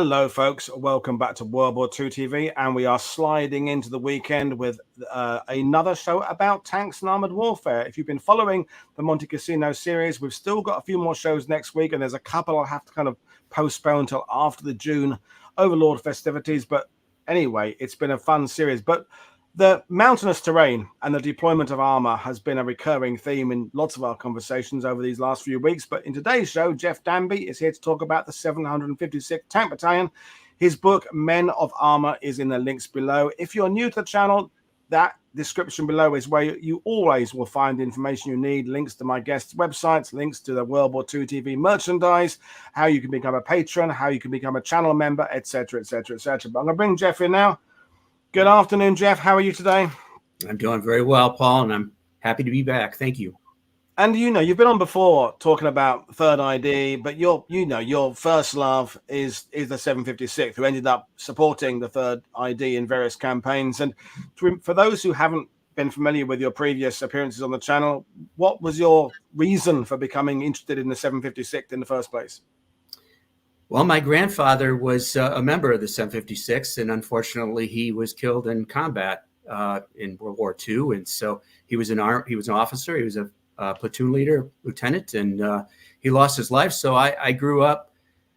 Hello, folks. Welcome back to World War II TV, and we are sliding into the weekend with another show about tanks and armored warfare. If you've been following the Monte Cassino series, we've still got a few more shows next week, and there's a couple I'll have to kind of postpone until after the June Overlord festivities. But anyway, it's been a fun series. But the mountainous terrain and the deployment of armor has been a recurring theme in lots of our conversations over these last few weeks. But in today's show, Jeff Danby is here to talk about the 756th Tank Battalion. His book, Men of Armor, is in the links below. If you're new to the channel, that description below is where you always will find the information you need, links to my guests' websites, links to the World War II TV merchandise, how you can become a patron, how you can become a channel member, etc., etc., etc. But I'm going to bring Jeff in now. Good afternoon, Jeff. How are you today? I'm doing very well, Paul, and I'm happy to be back. Thank you. And you've been on before talking about Third ID, but your first love is the 756th, who ended up supporting the Third ID in various campaigns. And for those who haven't been familiar with your previous appearances on the channel, what was your reason for becoming interested in the 756th in the first place? Well, my grandfather was a member of the 756th, and unfortunately, he was killed in combat in World War II. And so he was an officer. He was a platoon leader, lieutenant, and he lost his life. So I grew up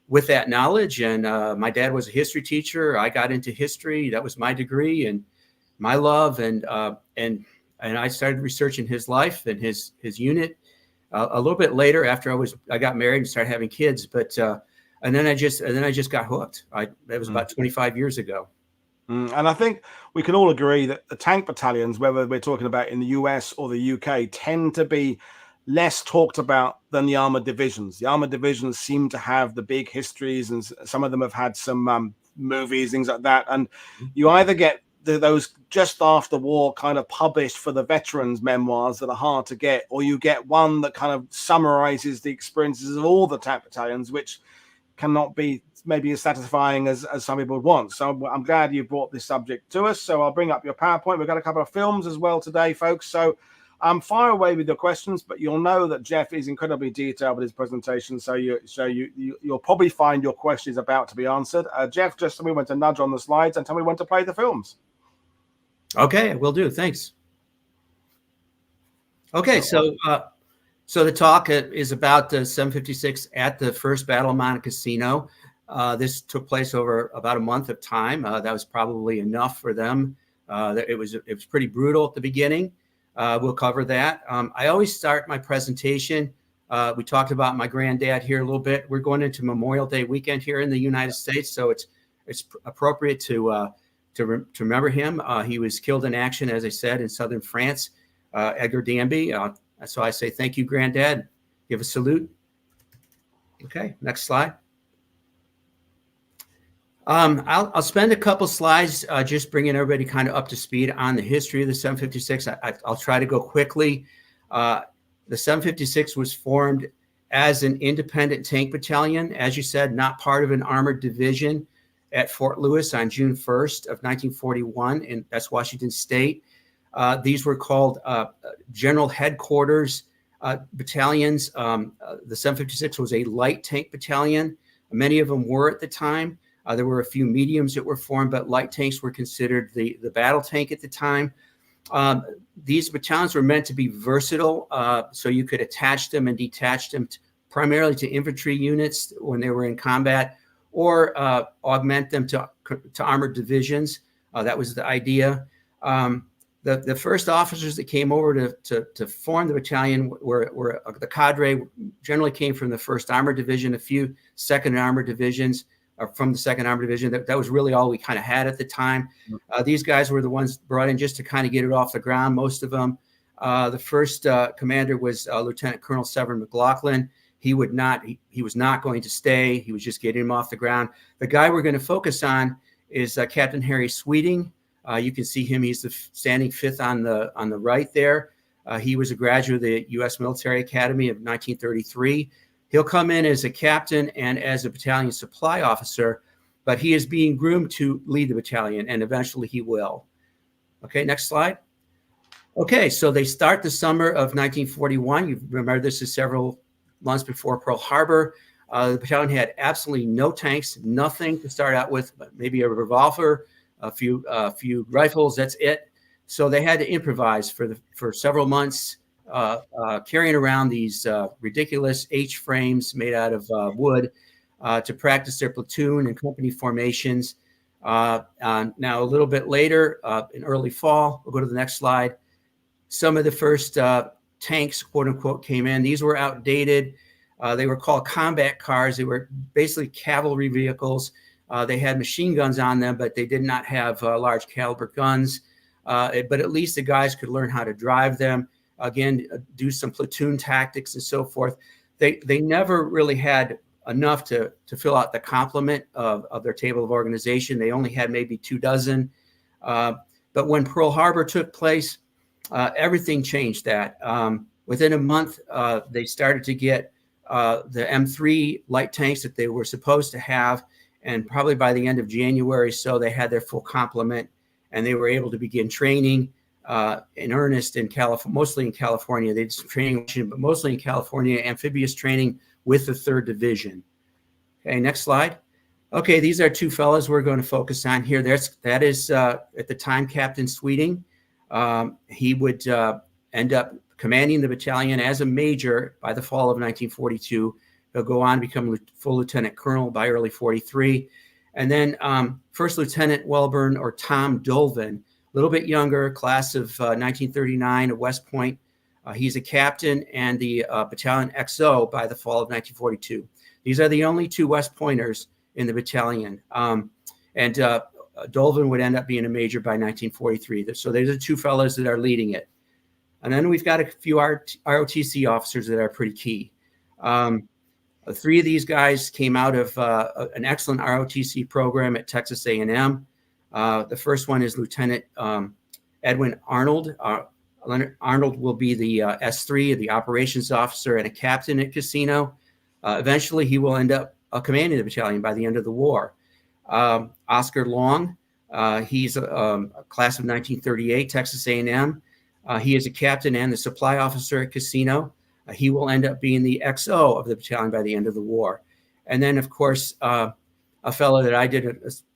with that knowledge. And my dad was a history teacher. I got into history. That was my degree and my love. And I started researching his life and his unit a little bit later after I got married and started having kids. But And then I just got hooked. That was about 25 years ago. And I think we can all agree that the tank battalions, whether we're talking about in the US or the UK, tend to be less talked about than the armored divisions. The armored divisions seem to have the big histories, and some of them have had some movies, things like that. And you either get those just after war kind of published for the veterans memoirs that are hard to get, or you get one that kind of summarizes the experiences of all the tank battalions, which cannot be maybe as satisfying as some people would want. So I'm glad you brought this subject to us. So I'll bring up your PowerPoint. We've got a couple of films as well today, folks. So fire away with your questions, but you'll know that Jeff is incredibly detailed with his presentation. So you'll probably find your question is about to be answered. Jeff, just tell me when to nudge on the slides and tell me when to play the films. Okay, will do. Thanks. Okay, so the talk is about the 756 at the first Battle of Monte Cassino. This took place over about a month of time. That was probably enough for them. It was pretty brutal at the beginning. We'll cover that. I always start my presentation. We talked about my granddad here a little bit. We're going into Memorial Day weekend here in the United States, so it's appropriate to remember him. He was killed in action, as I said, in southern France. Edgar Danby. So I say, thank you, Granddad. Give a salute. Okay, next slide. I'll spend a couple slides just bringing everybody kind of up to speed on the history of the 756. I'll try to go quickly. The 756 was formed as an independent tank battalion, as you said, not part of an armored division at Fort Lewis on June 1st of 1941, and that's Washington State. These were called General Headquarters battalions. The 756 was a light tank battalion. Many of them were at the time. There were a few mediums that were formed, but light tanks were considered the battle tank at the time. These battalions were meant to be versatile, so you could attach them and detach them primarily to infantry units when they were in combat, or augment them to armored divisions. That was the idea. The first officers that came over to form the battalion were the cadre generally came from the 1st Armored Division, a few 2nd Armored Divisions from the 2nd Armored Division. That was really all we kind of had at the time. These guys were the ones brought in just to kind of get it off the ground, most of them. The first commander was Lieutenant Colonel Severin McLaughlin. He was not going to stay. He was just getting him off the ground. The guy we're going to focus on is Captain Harry Sweeting. You can see him. He's standing 5th on the right there. He was a graduate of the U.S. Military Academy of 1933. He'll come in as a captain and as a battalion supply officer, but he is being groomed to lead the battalion, and eventually he will. Okay, next slide. Okay, so they start the summer of 1941. You remember this is several months before Pearl Harbor. The battalion had absolutely no tanks, nothing to start out with, but maybe a revolver, a few rifles. That's it. So they had to improvise for several months, carrying around these ridiculous H frames made out of wood to practice their platoon and company formations. Now, a little bit later, in early fall, we'll go to the next slide. Some of the first tanks, quote unquote, came in. These were outdated. They were called combat cars. They were basically cavalry vehicles. They had machine guns on them, but they did not have large caliber guns. But at least the guys could learn how to drive them. Again, do some platoon tactics and so forth. They never really had enough to fill out the complement of their table of organization. They only had maybe 24. But when Pearl Harbor took place, everything changed that. Within a month, they started to get the M3 light tanks that they were supposed to have. And probably by the end of January, so they had their full complement, and they were able to begin training in earnest in California, mostly in California. They did some training, but mostly in California, amphibious training with the 3rd Division. Okay, next slide. Okay, these are two fellows we're going to focus on here. That is at the time Captain Sweeting. He would end up commanding the battalion as a major by the fall of 1942. He'll go on to become full lieutenant colonel by early 43. And then First Lieutenant Welburn, or Tom Dolvin, a little bit younger, class of 1939 at West Point. He's a captain and the battalion XO by the fall of 1942. These are the only two West Pointers in the battalion. And Dolvin would end up being a major by 1943. So there's the two fellows that are leading it. And then we've got a few ROTC officers that are pretty key. 3 of these guys came out of an excellent ROTC program at Texas A&M. The first one is Lieutenant Edwin Arnold. Arnold will be the S3, the operations officer and a captain at Cassino. Eventually, he will end up commanding the battalion by the end of the war. Oscar Long, he's a class of 1938, Texas A&M. He is a captain and the supply officer at Cassino. He will end up being the XO of the battalion by the end of the war. And then, of course, a fellow that I did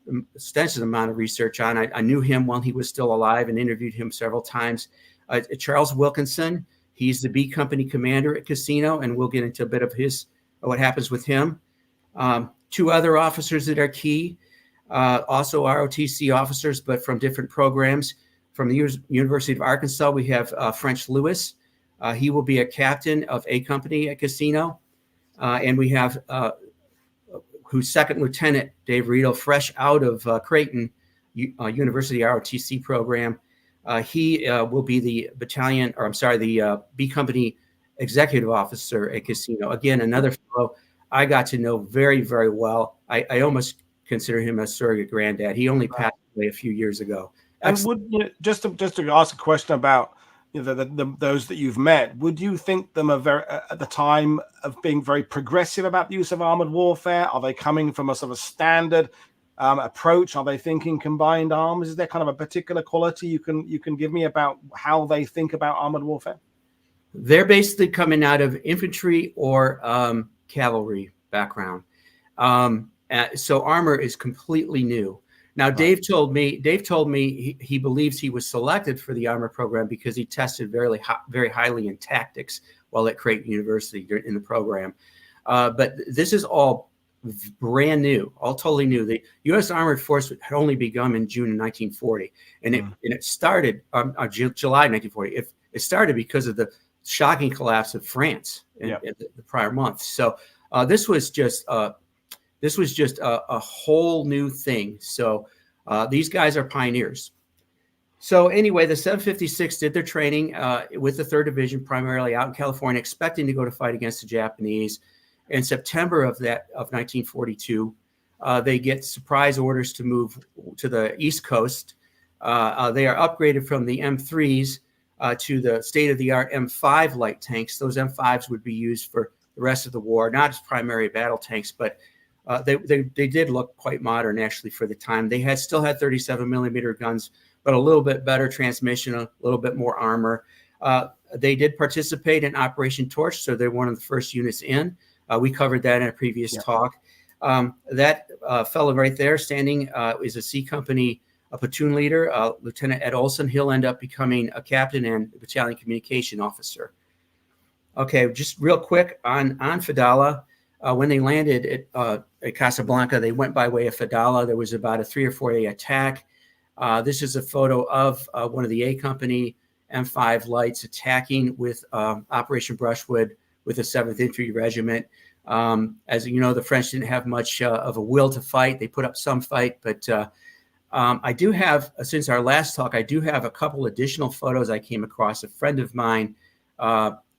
an extensive amount of research on. I knew him while he was still alive and interviewed him several times. Charles Wilkinson, he's the B Company commander at Cassino, and we'll get into a bit of what happens with him. 2 other officers that are key, also ROTC officers, but from different programs. From the University of Arkansas, we have French Lewis. He will be a captain of A Company at Cassino. And we have who's second lieutenant, Dave Redle, fresh out of Creighton University ROTC program. He will be the the B Company executive officer at Cassino. Again, another fellow I got to know very, very well. I almost consider him a surrogate granddad. He only passed away a few years ago. And just to ask a question about those that you've met, would you think them at the time of being very progressive about the use of armored warfare? Are they coming from a sort of standard approach? Are they thinking combined arms? Is there kind of a particular quality you can give me about how they think about armored warfare? They're basically coming out of infantry or cavalry background. So armor is completely new. Now, Dave told me he believes he was selected for the armor program because he tested very highly in tactics while at Creighton University in the program. But this is all brand new, all totally new. The U.S. Armored Force had only begun in June of 1940, and it started July 1940. It started because of the shocking collapse of France in the prior month. So this was just a whole new thing. So these guys are pioneers. So anyway, the 756 did their training with the 3rd Division, primarily out in California, expecting to go to fight against the Japanese. In September of 1942, they get surprise orders to move to the East Coast. They are upgraded from the M3s to the state-of-the-art M5 light tanks. Those M5s would be used for the rest of the war, not as primary battle tanks, but they did look quite modern actually for the time. They still had 37 millimeter guns, but a little bit better transmission, a little bit more armor. They did participate in Operation Torch, so they're one of the first units in. We covered that in a previous talk. That fellow right there standing is a C Company platoon leader, Lieutenant Ed Olson. He'll end up becoming a captain and battalion communication officer. Okay, just real quick on Fadala. When they landed at Casablanca, they went by way of Fadala. There was about a 3 or 4 day attack. This is a photo of one of the A Company M5 lights attacking with Operation Brushwood with the 7th Infantry Regiment. As you know, the French didn't have much of a will to fight. They put up some fight, but I do have, since our last talk, I do have a couple additional photos I came across. A friend of mine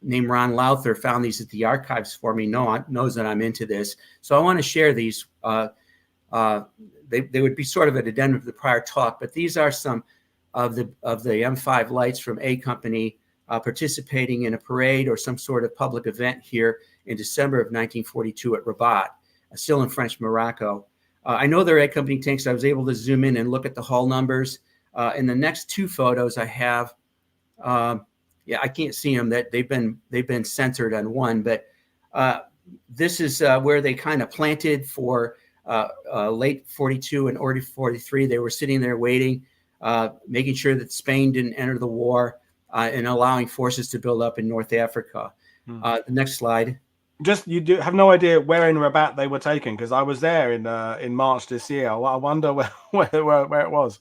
named Ron Lowther found these at the archives for me, knows that I'm into this. So I want to share these. They would be sort of an addendum to the prior talk, but these are some of the M5 lights from A Company participating in a parade or some sort of public event here in December of 1942 at Rabat, still in French Morocco. I know they're A Company tanks. I was able to zoom in and look at the hull numbers. In the next 2 photos I have, I can't see them. That they've been censored on one, but this is where they kind of planted for late 42 and early 43. They were sitting there waiting, making sure that Spain didn't enter the war and allowing forces to build up in North Africa. The next slide. Just, you do have no idea where in Rabat they were taken, because I was there in March this year. I wonder where it was.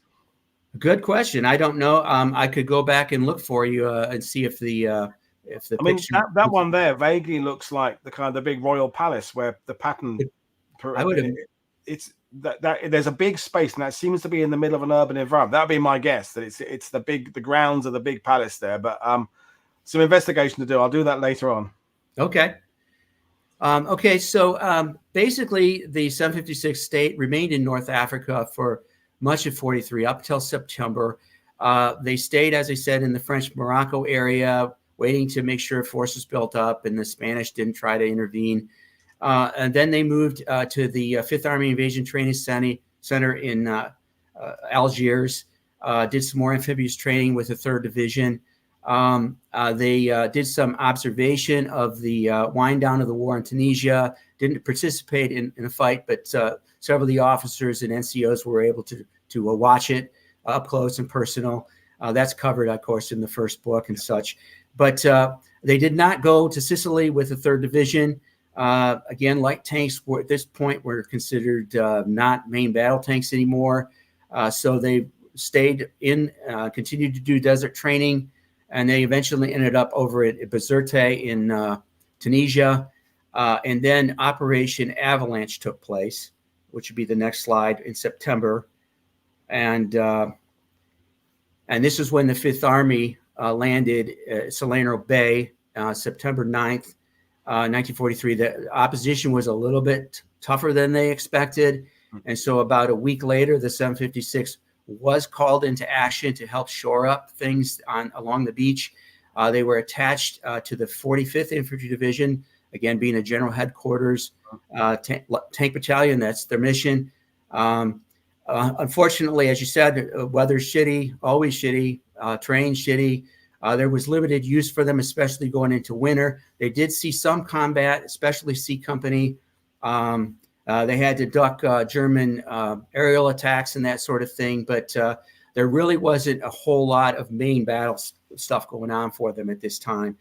Good question. I don't know. I could go back and look for you and see if the I mean, that one there vaguely looks like the kind of the big royal palace where the pattern. It's that there's a big space, and that seems to be in the middle of an urban environment. That'd be my guess, that it's the grounds of the big palace there. But some investigation to do. I'll do that later on. Okay. So basically, the 756 state remained in North Africa for much of 43 up till September. They stayed, as I said, in the French Morocco area, waiting to make sure forces built up and the Spanish didn't try to intervene. And then they moved to the 5th Army Invasion Training Center in Algiers, did some more amphibious training with the 3rd Division. They did some observation of the wind down of the war in Tunisia, didn't participate in a fight, but several of the officers and NCOs were able to watch it up close and personal. That's covered, of course, in the first book and such. But they did not go to Sicily with the 3rd Division. Again, light tanks at this point were considered not main battle tanks anymore. So they stayed in, continued to do desert training, and they eventually ended up over at Bizerte in Tunisia. And then Operation Avalanche took place, which would be the next slide, in September. And this is when the 5th Army landed at Salerno Bay, September 9th, 1943. The opposition was a little bit tougher than they expected. And so about a week later, the 756 was called into action to help shore up things along the beach. They were attached to the 45th Infantry Division, again, being a general headquarters, Tank Battalion. That's their mission. Unfortunately, as you said, weather's shitty, always shitty, terrain shitty. There was limited use for them, especially going into winter. They did see some combat, especially C Company. They had to duck German aerial attacks and that sort of thing, but there really wasn't a whole lot of main battle stuff going on for them at this time.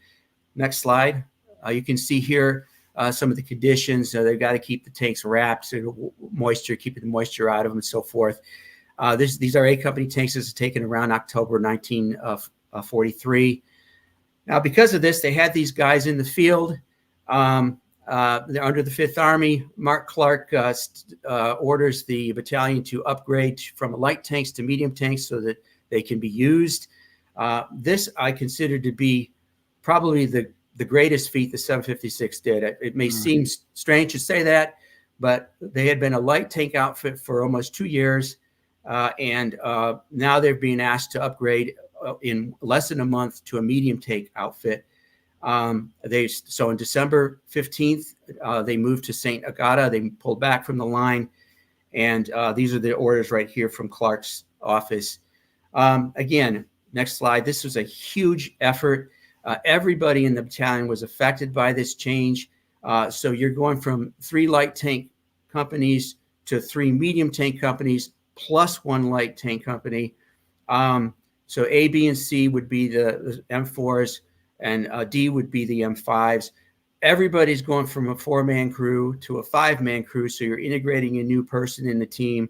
Next slide. You can see here some of the conditions. They've got to keep the tanks wrapped, so moisture, keeping the moisture out of them and so forth. These are A Company tanks. This is taken around October 1943. Now, because of this, they had these guys in the field. They're under the 5th Army. Mark Clark orders the battalion to upgrade from light tanks to medium tanks so that they can be used. This I consider to be probably the greatest feat the 756 did. It may seem strange to say that, but they had been a light tank outfit for almost 2 years, and now they're being asked to upgrade in less than a month to a medium tank outfit. So on December 15th, they moved to St. Agata. They pulled back from the line, and these are the orders right here from Clark's office. Again, next slide. This was a huge effort. Everybody in the battalion was affected by this change. So you're going from 3 light tank companies to 3 medium tank companies plus 1 light tank company. So A, B, and C would be the M4s, and D would be the M5s. Everybody's going from a 4-man crew to a 5-man crew, so you're integrating a new person in the team.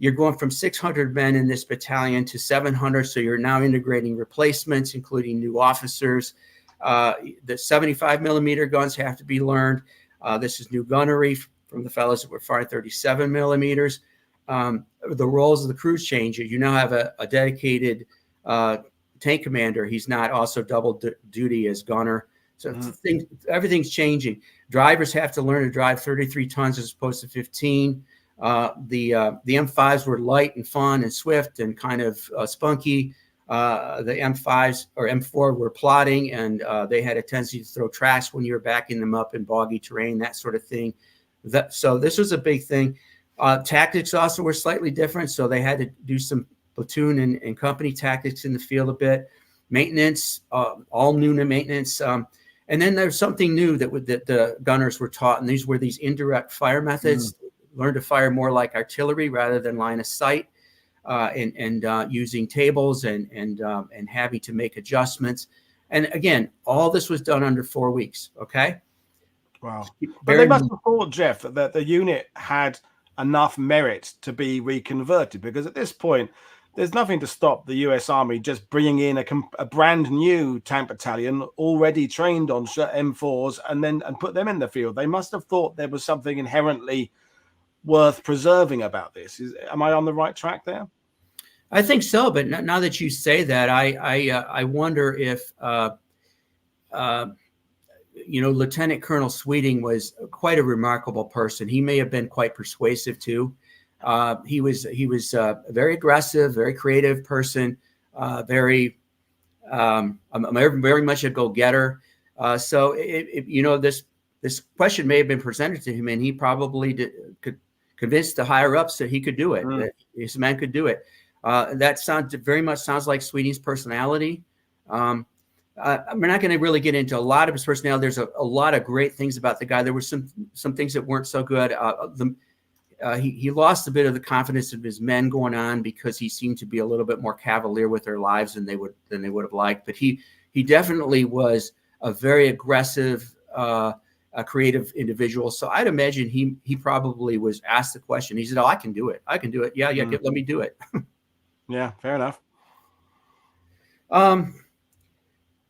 You're going from 600 men in this battalion to 700, so you're now integrating replacements, including new officers. The 75 millimeter guns have to be learned. This is new gunnery from the fellows that were firing 37 millimeters. The roles of the crews change. You now have a dedicated tank commander. He's not also double duty as gunner. So everything's changing. Drivers have to learn to drive 33 tons as opposed to 15. The M5s were light and fun and swift and kind of spunky. The M5s or M4 were plodding, and they had a tendency to throw tracks when you were backing them up in boggy terrain, that sort of thing. So this was a big thing. Tactics also were slightly different, so they had to do some platoon and company tactics in the field a bit. Maintenance, all new to maintenance. And then there's something new that the gunners were taught, and these were these indirect fire methods. Learn to fire more like artillery rather than line of sight, and using tables and having to make adjustments. And again, all this was done under 4 weeks. Okay. Wow. But they must have thought, Jeff, that the unit had enough merit to be reconverted, because at this point, there's nothing to stop the US Army just bringing in a brand new tank battalion already trained on M4s and put them in the field. They must have thought there was something inherently worth preserving about this. Am I on the right track there? I think so, but now that you say that, I wonder if Lieutenant Colonel Sweeting was quite a remarkable person. He may have been quite persuasive too. He was a very aggressive, very creative person, very much a go-getter. So this question may have been presented to him, and he probably could convince the higher ups that he could do it, that his man could do it. That very much sounds like Sweeting's personality. We're not going to really get into a lot of his personality. There's a lot of great things about the guy. There were some things that weren't so good. He lost a bit of the confidence of his men going on because he seemed to be a little bit more cavalier with their lives than they would have liked. But he definitely was a very aggressive, a creative individual. So I'd imagine he probably was asked the question. He said, "Oh, I can do it. Yeah. Let me do it." Yeah, fair enough. All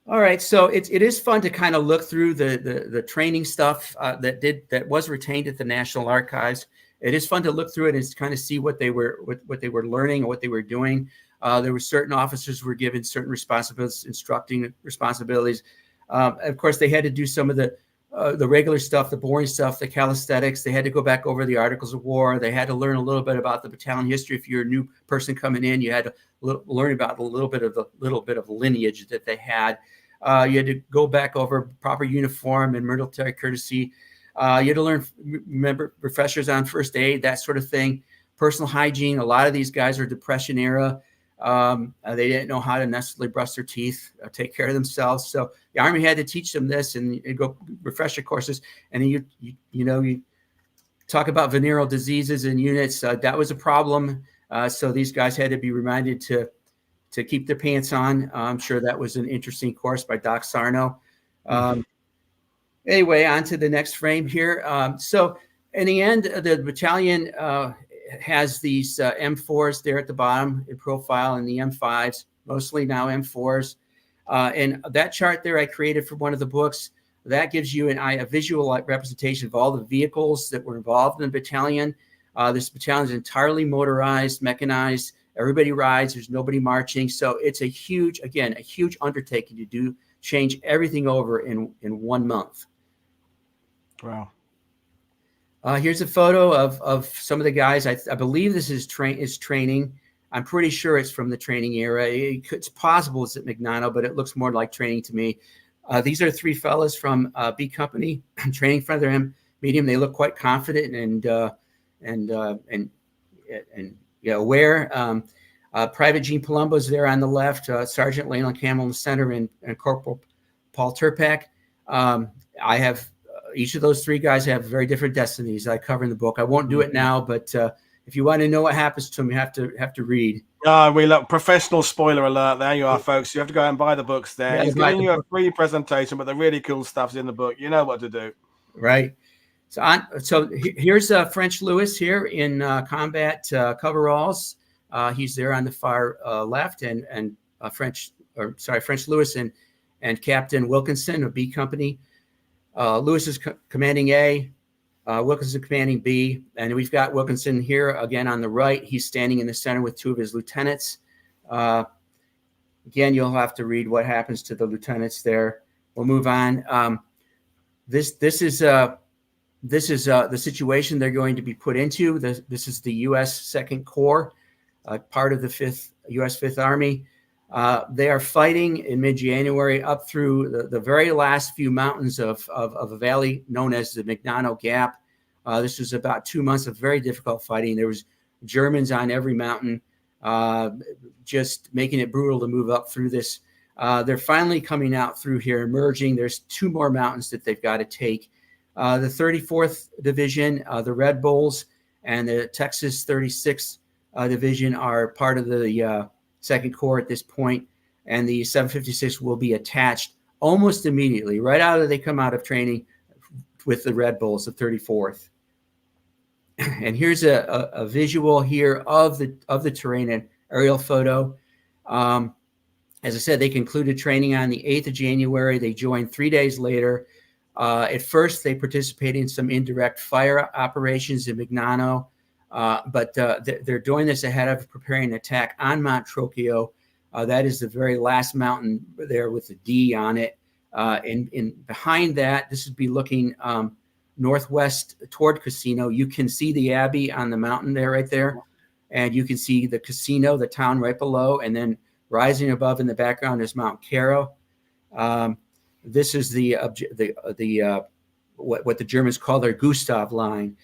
right, so it is fun to kind of look through the training stuff that was retained at the National Archives. It is fun to look through it and kind of see what they were learning and what they were doing. There were certain officers who were given certain responsibilities, instructing responsibilities. Of course, they had to do some of the regular stuff, the boring stuff, the calisthenics. They had to go back over the Articles of War. They had to learn a little bit about the battalion history. If you're a new person coming in, you had to learn about a little bit of lineage that they had. You had to go back over proper uniform and military courtesy. You had to remember refreshers on first aid, that sort of thing. Personal hygiene. A lot of these guys are Depression era. They didn't know how to necessarily brush their teeth, take care of themselves. So the Army had to teach them this and go refresher courses. And then you talk about venereal diseases in units. That was a problem. So these guys had to be reminded to keep their pants on. I'm sure that was an interesting course by Doc Sarno. Anyway, on to the next frame here. So in the end, the battalion has these M4s there at the bottom in profile, and the M5s, mostly now M4s. And that chart there I created for one of the books. That gives you a visual representation of all the vehicles that were involved in the battalion. This battalion is entirely motorized, mechanized. Everybody rides. There's nobody marching. So it's a huge undertaking to change everything over in 1 month. Wow. Here's a photo of some of the guys. I believe this is training. I'm pretty sure it's from the training era. It's possible it's at McDonough, but it looks more like training to me. These are 3 fellas from B Company training for their medium. They look quite confident and aware. Private Gene Palumbo is there on the left. Sergeant Leyland Campbell in the center, and Corporal Paul Turpak. I have each of those three guys have very different destinies. I cover in the book. I won't do it now, but if you want to know what happens to them, you have to read. We look, professional spoiler alert. There you are, folks. You have to go out and buy the books there. Yeah, He's giving you a free presentation, but the really cool stuff's in the book. You know what to do. Right. So here's French Lewis here in combat coveralls. He's there on the far left, and French Lewis and Captain Wilkinson of B Company. Lewis is commanding A, Wilkinson commanding B, and we've got Wilkinson here again on the right. He's standing in the center with two of his lieutenants. Again, you'll have to read what happens to the lieutenants there. We'll move on. This is the situation they're going to be put into. This is the U.S. Second Corps, part of the U.S. Fifth Army. They are fighting in mid-January up through the very last few mountains of a valley known as the Magnano Gap. This was about 2 months of very difficult fighting. There was Germans on every mountain, just making it brutal to move up through this. They're finally coming out through here, emerging. There's 2 more mountains that they've got to take. The 34th Division, the Red Bulls, and the Texas 36th Division are part of the Second Corps at this point, and the 756 will be attached almost immediately, right out of they come out of training with the Red Bulls, the 34th. And here's a visual here of the terrain, an aerial photo. As I said, they concluded training on the 8th of January. They joined 3 days later. At first, they participated in some indirect fire operations in Magnano, but they're doing this ahead of preparing an attack on Mount Trocchio. That is the very last mountain there with the D on it. And behind that, this would be looking northwest toward Cassino. You can see the Abbey on the mountain there, right there. And you can see the Cassino, the town right below. And then rising above in the background is Mount Caro. This is what the Germans call their Gustav line.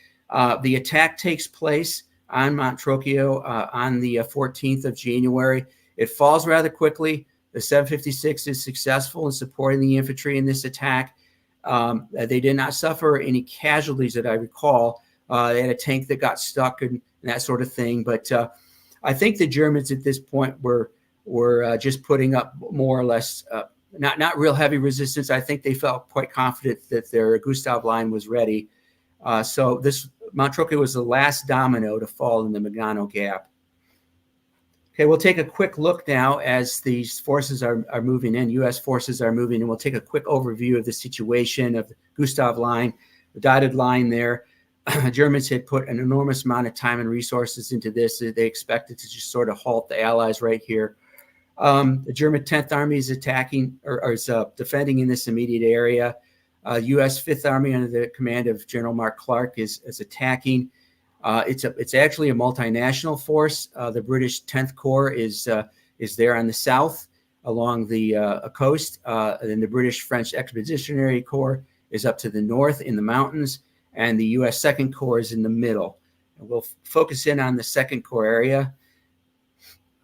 The attack takes place on Mount Trocchio on the 14th of January. It falls rather quickly. The 756 is successful in supporting the infantry in this attack. They did not suffer any casualties that I recall. They had a tank that got stuck and that sort of thing. But I think the Germans at this point were just putting up more or less not real heavy resistance. I think they felt quite confident that their Gustav line was ready. So this Mount Trocchio was the last domino to fall in the Magnano Gap. Okay, we'll take a quick look now as these forces are moving in. U.S. forces are moving, and we'll take a quick overview of the situation of the Gustav line, the dotted line there. Germans had put an enormous amount of time and resources into this. They expected to just sort of halt the Allies right here. The German 10th Army is attacking or is defending in this immediate area. U.S. 5th Army under the command of General Mark Clark is attacking. It's actually a multinational force. The British 10th Corps is there on the south along the coast. And the British French Expeditionary Corps is up to the north in the mountains. And the U.S. 2nd Corps is in the middle. And we'll focus in on the 2nd Corps area.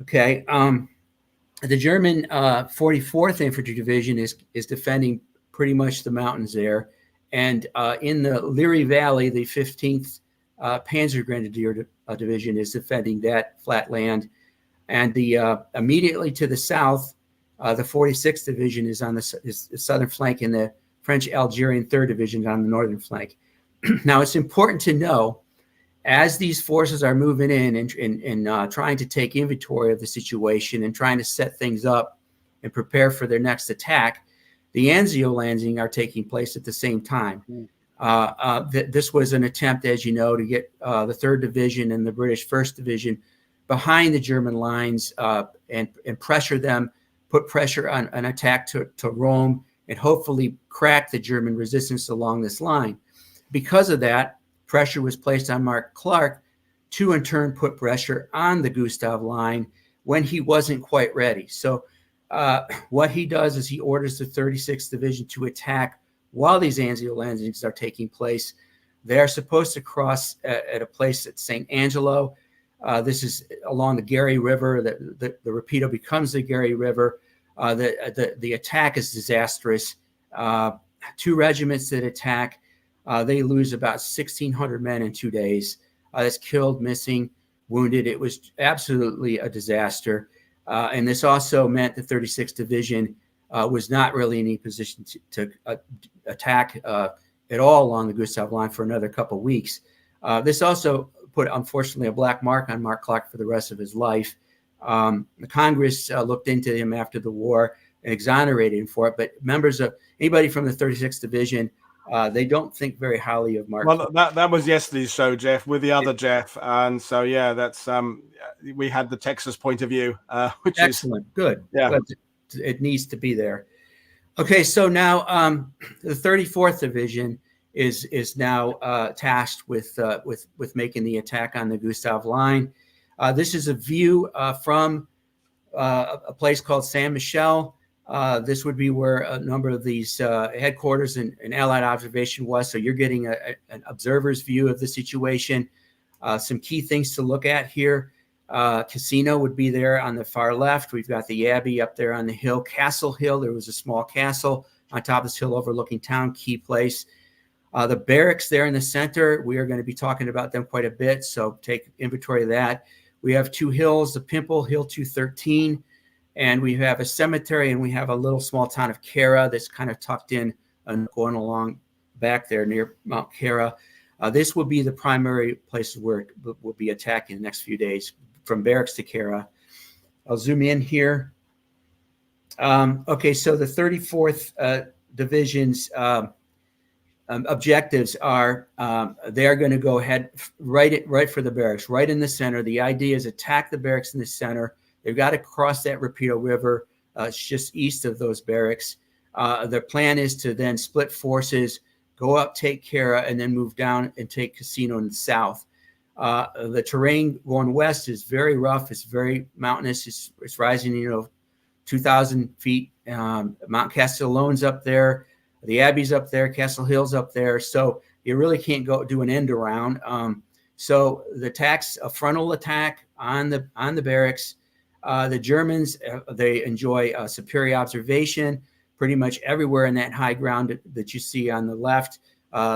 Okay. The German 44th Infantry Division is defending pretty much the mountains there. And in the Liri Valley, the 15th Panzer Grenadier Division is defending that flat land. And the immediately to the south, the 46th Division is on the southern flank, and the French Algerian 3rd Division is on the northern flank. Now, it's important to know, as these forces are moving in and trying to take inventory of the situation and trying to set things up and prepare for their next attack, the Anzio landing are taking place at the same time. This was an attempt, as you know, to get the 3rd Division and the British 1st Division behind the German lines and pressure them, put pressure on an attack to Rome, and hopefully crack the German resistance along this line. Because of that, pressure was placed on Mark Clark to in turn put pressure on the Gustav line when he wasn't quite ready. So what he does is he orders the 36th Division to attack while these Anzio landings are taking place. They are supposed to cross at a place at St. Angelo. This is along the Garry River. The Rapido becomes the Garry River. The attack is disastrous. 2 regiments that attack. They lose about 1,600 men in 2 days. That's killed, missing, wounded. It was absolutely a disaster. And this also meant the 36th Division was not really in any position to attack at all along the Gustav line for another couple of weeks. This also put, unfortunately, a black mark on Mark Clark for the rest of his life. The Congress looked into him after the war and exonerated him for it. But members of anybody from the 36th Division, they don't think very highly of Mark. Well, that was yesterday's show, Jeff, with the other Jeff, and so yeah, that's we had the Texas point of view, which excellent, good. Yeah, it needs to be there. Okay, so now the 34th Division is now tasked with making the attack on the Gustav line. This is a view from a place called San Michel. This would be where a number of these headquarters and Allied observation was. So you're getting an observer's view of the situation. Some key things to look at here. Casino would be there on the far left. We've got the Abbey up there on the hill. Castle Hill, there was a small castle on top of this hill overlooking town, key place. The barracks there in the center, we are going to be talking about them quite a bit, so take inventory of that. We have two hills, the Pimple, Hill 213, and we have a cemetery, and we have a little small town of Cara that's kind of tucked in and going along back there near Mount Cara. This will be the primary places where we'll be attacking the next few days, from barracks to Cara. I'll zoom in here. Okay, so the 34th Division's objectives are they're going to go ahead right for the barracks, right in the center. The idea is attack the barracks in the center. They've got to cross that Rapido River. It's just east of those barracks. Their plan is to then split forces, go up, take Cara, and then move down and take Casino in the south. The terrain going west is very rough. It's very mountainous. It's rising, 2,000 feet. Mount Castellone's up there. The Abbey's up there. Castle Hill's up there. So you really can't go do an end around. So the attack's a frontal attack on the barracks. The Germans, they enjoy superior observation pretty much everywhere in that high ground that you see on the left.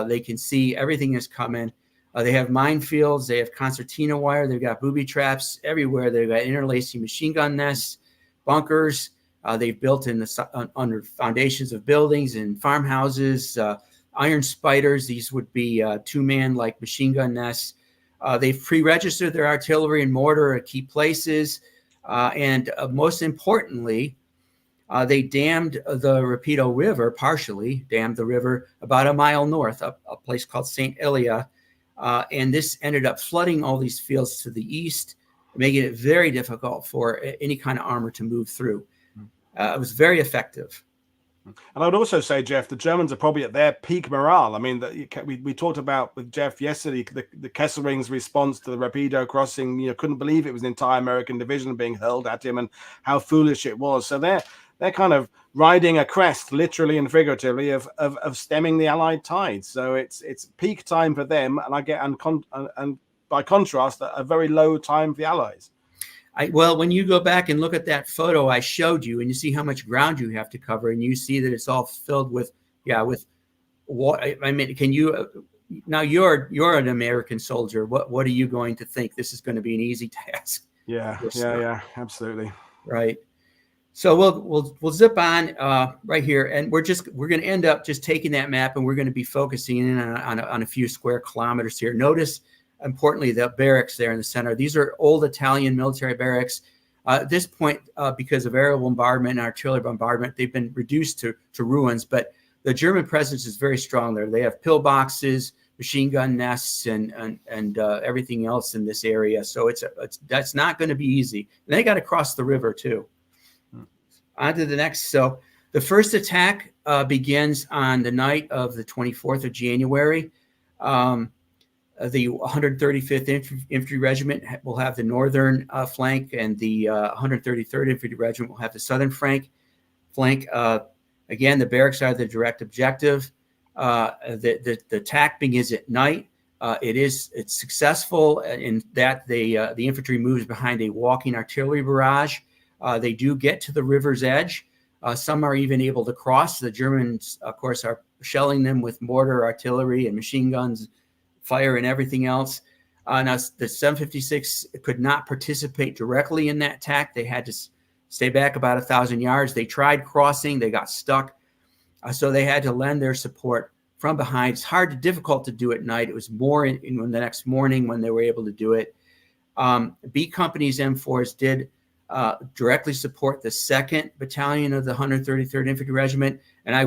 They can see everything is coming. They have minefields. They have concertina wire. They've got booby traps everywhere. They've got interlacing machine gun nests, bunkers. They've built in under foundations of buildings and farmhouses, iron spiders. These would be two-man like machine gun nests. They've pre-registered their artillery and mortar at key places. And most importantly, they dammed the Rapido River, partially dammed the river about a mile north, a place called St. Elia. And this ended up flooding all these fields to the east, making it very difficult for any kind of armor to move through. It was very effective. And I would also say, Jeff, the Germans are probably at their peak morale. I mean, we talked about with Jeff yesterday, the Kesselring's response to the Rapido crossing, couldn't believe it was an entire American division being hurled at him and how foolish it was. So they're kind of riding a crest, literally and figuratively, of stemming the Allied tide. So it's peak time for them, and by contrast, a very low time for the Allies. Well, when you go back and look at that photo I showed you, and you see how much ground you have to cover, and you see that it's all filled with what? I mean, can you? Now you're an American soldier. What are you going to think? This is going to be an easy task? Yeah, absolutely. Right. So we'll zip on right here, and we're going to end up just taking that map, and we're going to be focusing in on a few square kilometers here. Notice, importantly, the barracks there in the center. These are old Italian military barracks. At this point, because of aerial bombardment and artillery bombardment, they've been reduced to ruins, but the German presence is very strong there. They have pillboxes, machine gun nests, and everything else in this area. So that's not going to be easy. And they got to cross the river too. On to the next. So the first attack begins on the night of the 24th of January. The 135th Infantry Regiment will have the northern flank, and the 133rd Infantry Regiment will have the southern flank. Again, the barracks are the direct objective. The attack begins at night. It's successful in that the infantry moves behind a walking artillery barrage. They do get to the river's edge. Some are even able to cross. The Germans, of course, are shelling them with mortar, artillery, and machine guns, fire, and everything else. Now, the 756 could not participate directly in that attack. They had to stay back about 1,000 yards. They tried crossing. They got stuck. So they had to lend their support from behind. It's difficult to do at night. It was more in the next morning when they were able to do it. B Company's M4s did directly support the 2nd Battalion of the 133rd Infantry Regiment. And I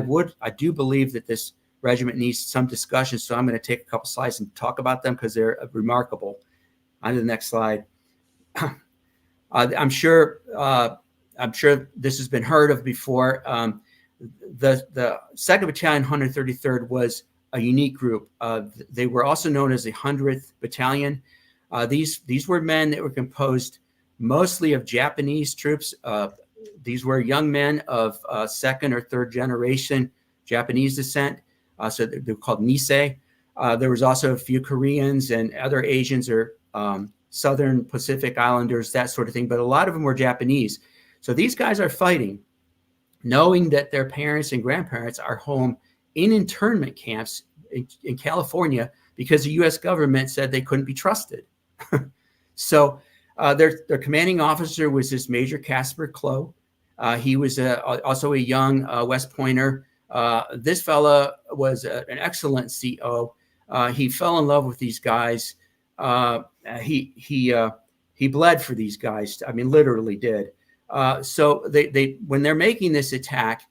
do believe that this regiment needs some discussion. So I'm going to take a couple slides and talk about them because they're remarkable. On to the next slide. I'm sure this has been heard of before. The 2nd Battalion, 133rd was a unique group. They were also known as the 100th Battalion. These were men that were composed mostly of Japanese troops. These were young men of 2nd or 3rd generation Japanese descent. So they're called Nisei. There was also a few Koreans and other Asians or Southern Pacific Islanders, that sort of thing. But a lot of them were Japanese. So these guys are fighting, knowing that their parents and grandparents are home in internment camps in California because the U.S. government said they couldn't be trusted. So their commanding officer was this Major Casper Clow. He was also a young West Pointer. This fella was an excellent CO. He fell in love with these guys. He bled for these guys. I mean, literally did. So they when they're making this attack,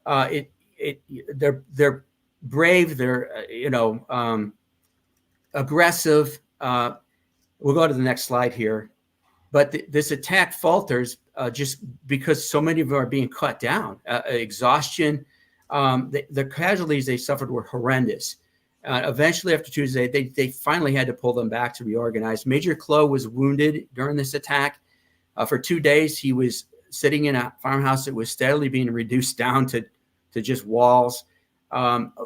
they're brave. They're aggressive. We'll go to the next slide here. But this attack falters just because so many of them are being cut down. Exhaustion. The casualties they suffered were horrendous. Eventually, after Tuesday, they finally had to pull them back to reorganize. Major Clow was wounded during this attack. For 2 days, he was sitting in a farmhouse that was steadily being reduced down to just walls.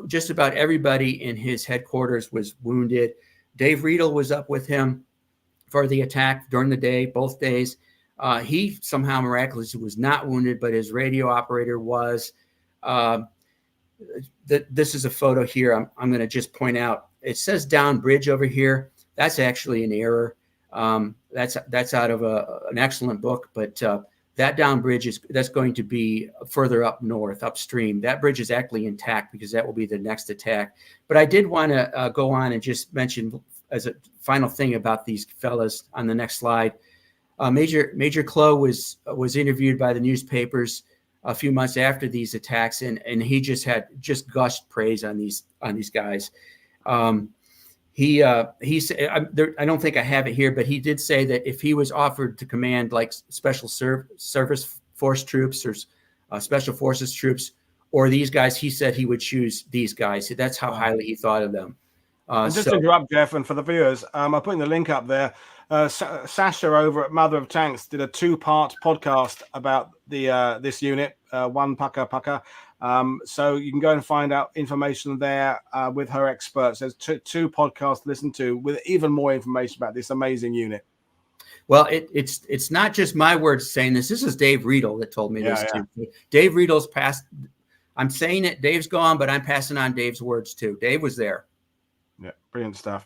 Just about everybody in his headquarters was wounded. Dave Redle was up with him for the attack during the day, both days. He somehow miraculously was not wounded, but his radio operator was. This is a photo here. I'm going to just point out. It says down bridge over here. That's actually an error. That's out of an excellent book, but that down bridge that's going to be further up north, upstream. That bridge is actually intact because that will be the next attack. But I did want to go on and just mention as a final thing about these fellas on the next slide. Major Clow was interviewed by the newspapers a few months after these attacks, and he just gushed praise on these guys. He said, I don't think I have it here, but he did say that if he was offered to command like special service force troops or special forces troops or these guys, he said he would choose these guys. That's how highly he thought of them. And just to interrupt, Jeff, and for the viewers, I'm putting the link up there. Sasha over at Mother of Tanks did a 2-part podcast about this unit, one pucker. So you can go and find out information there with her experts. There's two podcasts to listen to with even more information about this amazing unit. Well, it's not just my words saying this. This is Dave Redle that told me this too. Dave Redle's passed. I'm saying it. Dave's gone, but I'm passing on Dave's words too. Dave was there. Yeah, brilliant stuff.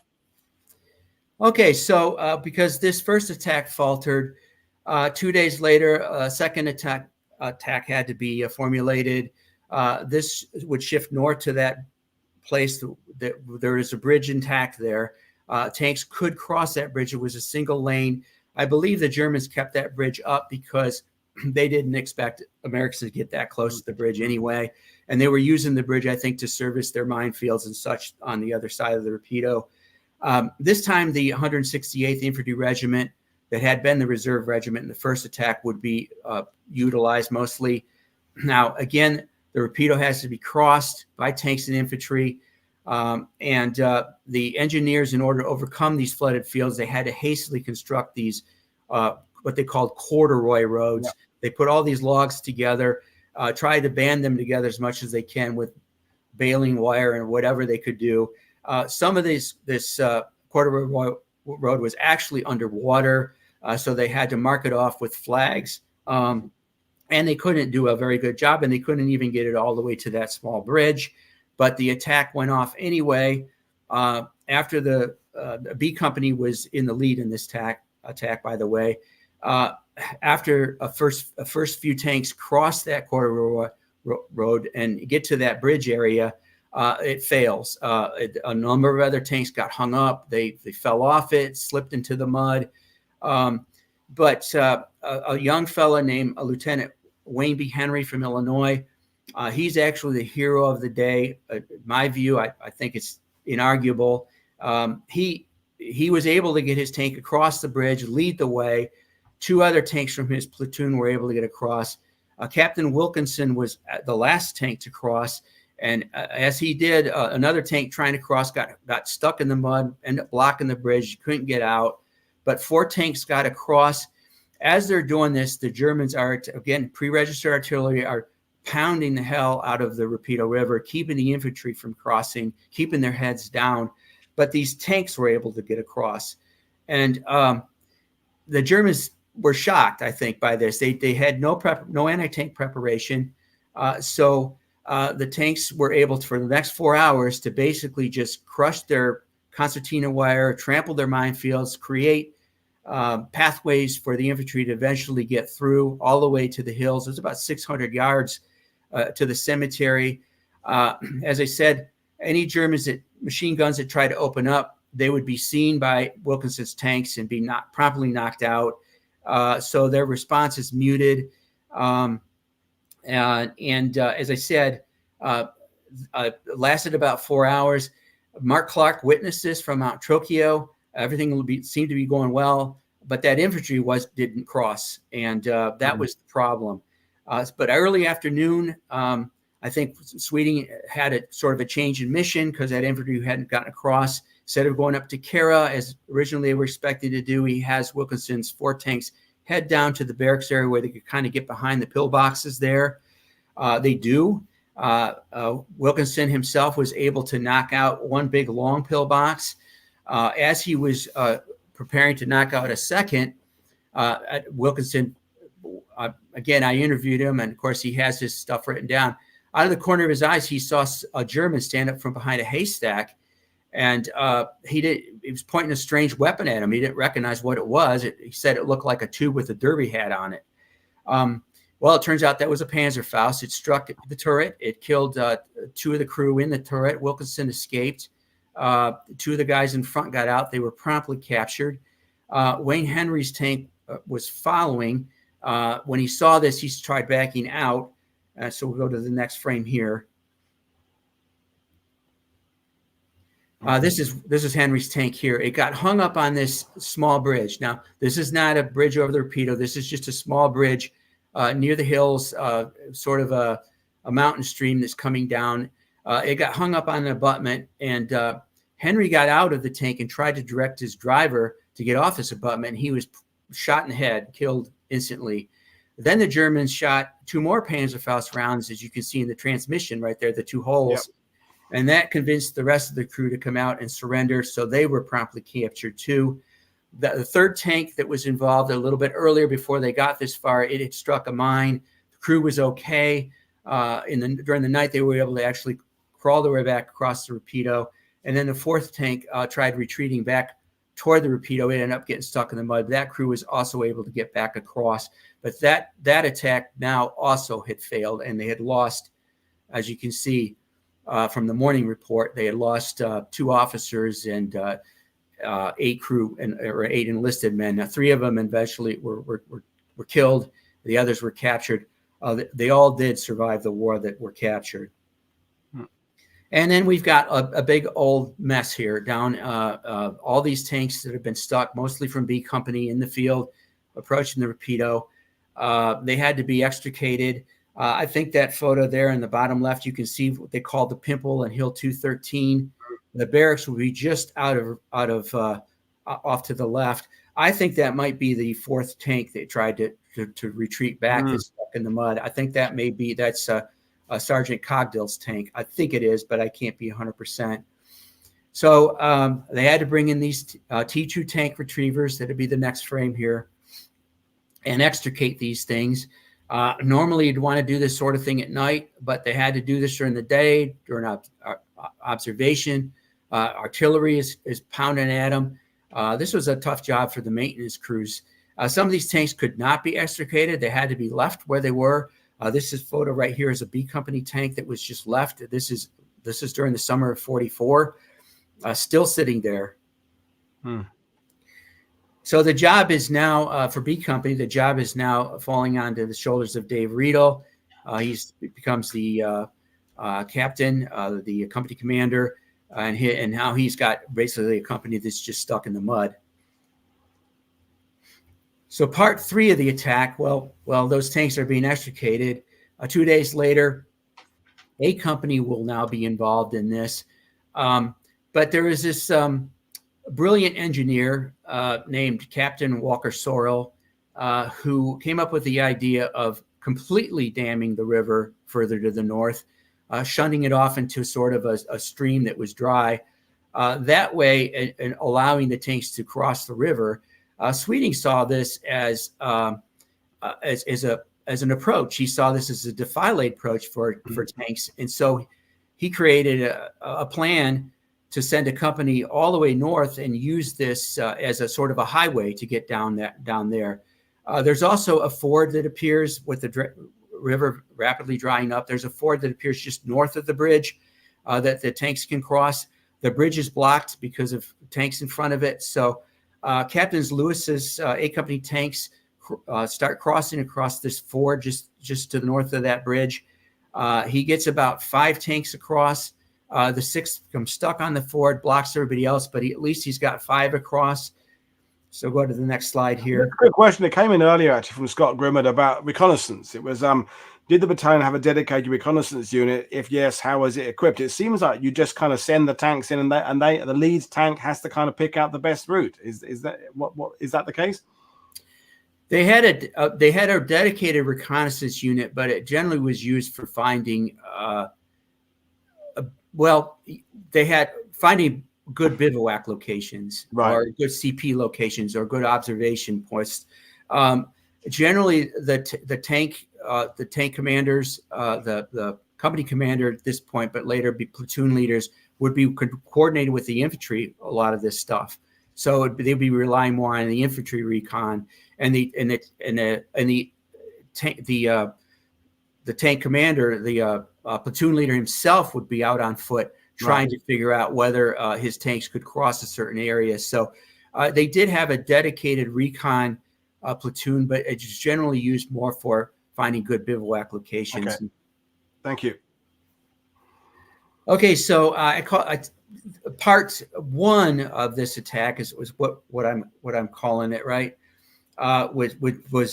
Okay, so because this first attack faltered, 2 days later, a second attack had to be formulated. This would shift north to that place that there is a bridge intact there. Tanks could cross that bridge. It was a single lane. I believe the Germans kept that bridge up because they didn't expect Americans to get that close to the bridge anyway. And they were using the bridge, I think, to service their minefields and such on the other side of the Rapido. This time, the 168th Infantry Regiment that had been the reserve regiment in the first attack would be utilized mostly. Now, again, the Rapido has to be crossed by tanks and infantry. And the engineers, in order to overcome these flooded fields, they had to hastily construct these, what they called corduroy roads. Yeah. They put all these logs together, try to band them together as much as they can with baling wire and whatever they could do. Some of this corduroy road was actually underwater, so they had to mark it off with flags. And and they couldn't do a very good job, and they couldn't even get it all the way to that small bridge. But the attack went off anyway. After the B Company was in the lead in this attack, by the way. After a first few tanks cross that corridor road and get to that bridge area, it fails. A number of other tanks got hung up. They fell off it, slipped into the mud. But a young fella named Lieutenant Wayne B. Henry from Illinois, he's actually the hero of the day. In my view, I think it's inarguable. He was able to get his tank across the bridge, lead the way. 2 other tanks from his platoon were able to get across. Captain Wilkinson was the last tank to cross. And as he did, another tank trying to cross got stuck in the mud, ended up blocking the bridge, couldn't get out. But 4 tanks got across. As they're doing this, the Germans are, again, pre-registered artillery, are pounding the hell out of the Rapido River, keeping the infantry from crossing, keeping their heads down. But these tanks were able to get across. And the Germans were shocked, I think, by this. They had no anti-tank preparation. So the tanks were able to, for the next 4 hours, to basically just crush their concertina wire, trample their minefields, create pathways for the infantry to eventually get through all the way to the hills. It's about 600 yards to the cemetery. As I said, any Germans machine guns that tried to open up, they would be seen by Wilkinson's tanks and be promptly knocked out. So their response is muted. As I said, lasted about 4 hours. Mark Clark witnessed this from Mount Trocchio. Everything seemed to be going well, but that infantry didn't cross, and that was the problem. But early afternoon, I think Sweeting had a sort of a change in mission because that infantry hadn't gotten across. Instead of going up to Kara, as originally they were expected to do, he has Wilkinson's 4 tanks head down to the barracks area where they could kind of get behind the pillboxes there. They do. Wilkinson himself was able to knock out one big long pillbox. As he was preparing to knock out a second, Wilkinson, again, I interviewed him, and of course he has his stuff written down. Out of the corner of his eyes, he saw a German stand up from behind a haystack, and he was pointing a strange weapon at him. He didn't recognize what it was. He said it looked like a tube with a derby hat on it. Well, it turns out that was a Panzerfaust. It struck the turret. It killed 2 of the crew in the turret. Wilkinson escaped. 2 of the guys in front got out. They were promptly captured. Wayne Henry's tank was following. When he saw this, he tried backing out. So we'll go to the next frame here. This is Henry's tank here. It got hung up on this small bridge. Now, this is not a bridge over the Rapido. This is just a small bridge near the hills, sort of a mountain stream that's coming down. It got hung up on an abutment, and Henry got out of the tank and tried to direct his driver to get off this abutment. He was shot in the head, killed instantly. Then the Germans shot 2 more Panzerfaust rounds, as you can see in the transmission right there, the 2 holes. Yep. And that convinced the rest of the crew to come out and surrender. So they were promptly captured too. The 3rd tank that was involved a little bit earlier, before they got this far, it had struck a mine. The crew was okay. During the night, they were able to actually crawl their way back across the Rapido. And then the 4th tank tried retreating back toward the Rapido. It ended up getting stuck in the mud. That crew was also able to get back across. But that attack now also had failed, and they had lost, as you can see from the morning report, they had lost 2 officers and 8 crew or 8 enlisted men. Now, 3 of them eventually were killed. The others were captured. They all did survive the war that were captured. And then we've got a big old mess here down all these tanks that have been stuck, mostly from B Company in the field, approaching the Rapido. They had to be extricated. I think that photo there in the bottom left, you can see what they call the Pimple and Hill 213. The barracks will be just out of off to the left. I think that might be the 4th tank that tried to retreat back that's stuck in the mud. I think that's Sergeant Cogdill's tank. I think it is, but I can't be 100%. So they had to bring in these T2 tank retrievers. That'd be the next frame here, and extricate these things. Normally, you'd want to do this sort of thing at night, but they had to do this during the day, during observation. Artillery is pounding at them. This was a tough job for the maintenance crews. Some of these tanks could not be extricated. They had to be left where they were. This is photo right here is a B Company tank that was just left. This is during the summer of 44, still sitting there. So the job is now for B Company. The job is now falling onto the shoulders of Dave Redle. He becomes the captain, the company commander, and now he's got basically a company that's just stuck in the mud. So part 3 of the attack, well, those tanks are being extricated. 2 days later, A Company will now be involved in this. But there is this brilliant engineer named Captain Walker Sorrell, who came up with the idea of completely damming the river further to the north, shunting it off into sort of a stream that was dry. That way, and allowing the tanks to cross the river. Sweeting saw this as an approach. He saw this as a defilade approach for tanks, and so he created a plan to send a company all the way north and use this as a sort of a highway to get down there. There's also a ford that appears with the river rapidly drying up. There's a ford that appears just north of the bridge that the tanks can cross. The bridge is blocked because of tanks in front of it. So Captain Lewis's A Company tanks start crossing across this ford just to the north of that bridge. He gets about 5 tanks across. The 6th becomes stuck on the ford, blocks everybody else, but at least he's got 5 across. So go to the next slide here. Quick question that came in earlier actually from Scott Grimmett about reconnaissance. It was, did the battalion have a dedicated reconnaissance unit? If yes, how was it equipped? It seems like you just kind of send the tanks in, and the lead tank has to kind of pick out the best route. Is that what is that the case? They had a dedicated reconnaissance unit, but it generally was used for finding. They had finding good bivouac locations, right, or good CP locations, or good observation points. Generally, the tank commanders, the company commander at this point, but later be platoon leaders, would be coordinated with the infantry a lot of this stuff. So they'd be relying more on the infantry recon, and the tank commander, the platoon leader himself, would be out on foot trying to figure out whether his tanks could cross a certain area. So they did have a dedicated recon platoon, but it's generally used more for finding good bivouac locations. Okay. Thank you. Okay, so part 1 of this attack was what I'm calling it, right? Was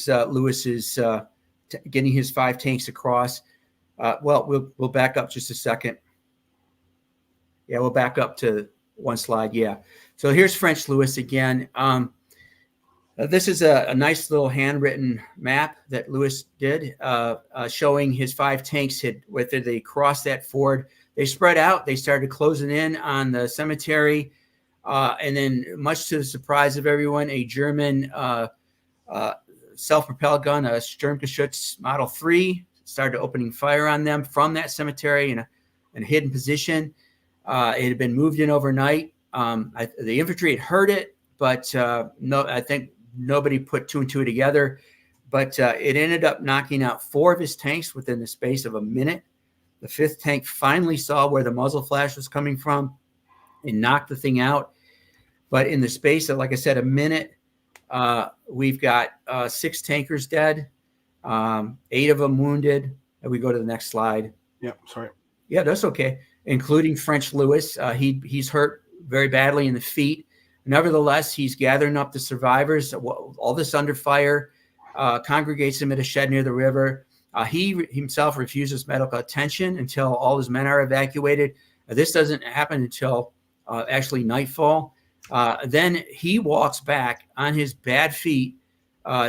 Lewis's getting his 5 tanks across. We'll back up just a second. Yeah, we'll back up to one slide. Yeah. So here's French Lewis again. This is a nice little handwritten map that Lewis did, showing his 5 tanks whether they crossed that ford. They spread out. They started closing in on the cemetery. And then, much to the surprise of everyone, a German self-propelled gun, a Sturmgeschütz Model 3, started opening fire on them from that cemetery in a hidden position. It had been moved in overnight. The infantry had heard it, but I think nobody put 2 and 2 together. But it ended up knocking out 4 of his tanks within the space of a minute. The 5th tank finally saw where the muzzle flash was coming from and knocked the thing out. But in the space of, like I said, a minute, we've got 6 tankers dead, 8 of them wounded. And we go to the next slide. Yeah, sorry. Yeah, that's okay. Including French Lewis. He's hurt very badly in the feet. Nevertheless, he's gathering up the survivors. All this under fire, congregates them at a shed near the river. He himself refuses medical attention until all his men are evacuated. This doesn't happen until actually nightfall. Then he walks back on his bad feet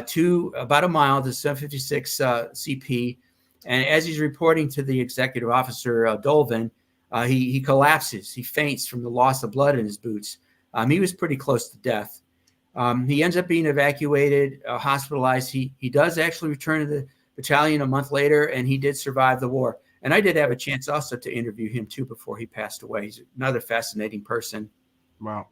to about a mile to 756 CP. And as he's reporting to the executive officer, Dolvin, he collapses. He faints from the loss of blood in his boots. He was pretty close to death. He ends up being evacuated, hospitalized. He does actually return to the battalion a month later, and he did survive the war. And I did have a chance also to interview him too before he passed away. He's another fascinating person. Wow.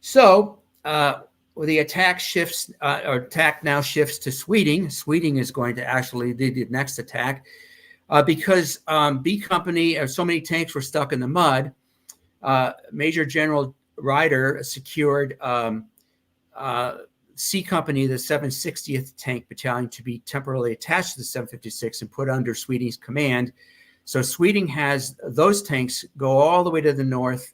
So the attack shifts, or attack now shifts to Sweeting. Sweeting is going to actually lead the next attack because B Company, so many tanks were stuck in the mud. Major General Ryder secured C Company, the 760th Tank Battalion, to be temporarily attached to the 756 and put under Sweeting's command. So Sweeting has those tanks go all the way to the north.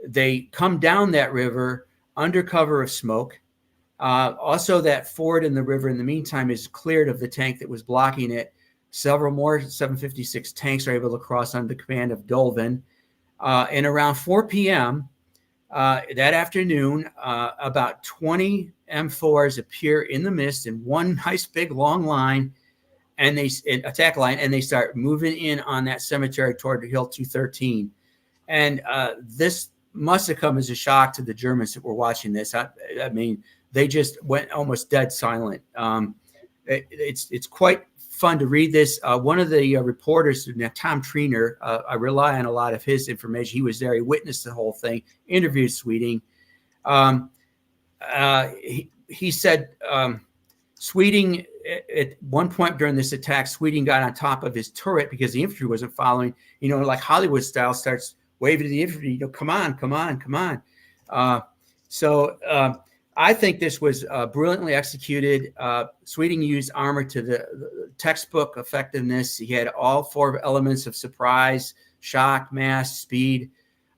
They come down that river under cover of smoke. Also, that ford in the river in the meantime is cleared of the tank that was blocking it. Several more 756 tanks are able to cross under the command of Dolvin. And around 4 p.m., that afternoon, about 20 M4s appear in the mist in one nice big long line, and attack line, and they start moving in on that cemetery toward Hill 213. And this must have come as a shock to the Germans that were watching this. I mean, they just went almost dead silent. It's quite fun to read this. One of the reporters, Tom Triner, I rely on a lot of his information. He was there. He witnessed the whole thing, interviewed Sweeting. He said Sweeting, at one point during this attack, Sweeting got on top of his turret because the infantry wasn't following, like Hollywood style, starts waving to the infantry, come on, come on, come on. So I think this was brilliantly executed. Sweeting used armor to the textbook effectiveness. He had all 4 elements of surprise, shock, mass, speed.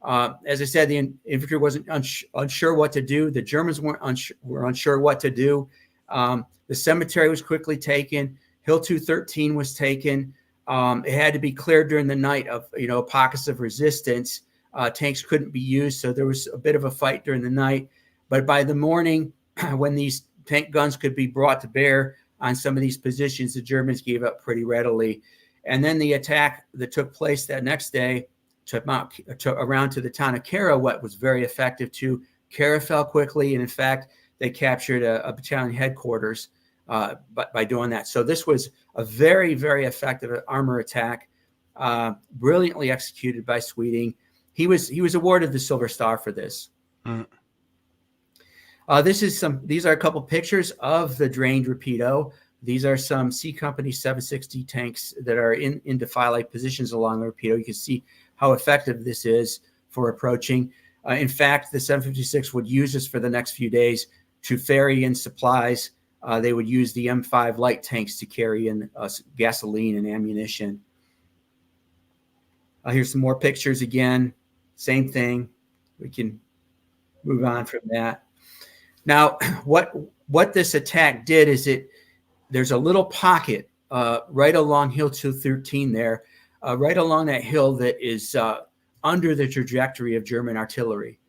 As I said, the infantry wasn't unsure what to do. The Germans were unsure what to do. The cemetery was quickly taken. Hill 213 was taken. It had to be cleared during the night of pockets of resistance. Tanks couldn't be used, so there was a bit of a fight during the night. But by the morning, when these tank guns could be brought to bear on some of these positions, the Germans gave up pretty readily. And then the attack that took place that next day around to the town of Kara, what was very effective too. Kara fell quickly, and in fact, they captured a battalion headquarters by doing that. So this was a very, very effective armor attack, brilliantly executed by Sweeting. He was awarded the Silver Star for this. Mm. These are a couple pictures of the drained Rapido. These are some C Company 760 tanks that are in defile-like positions along the Rapido. You can see how effective this is for approaching. In fact, the 756 would use this for the next few days to ferry in supplies. They would use the M5 light tanks to carry in gasoline and ammunition. Here's some more pictures again. Same thing. We can move on from that. Now, what this attack did is there's a little pocket right along Hill 213 there, right along that hill that is under the trajectory of German artillery.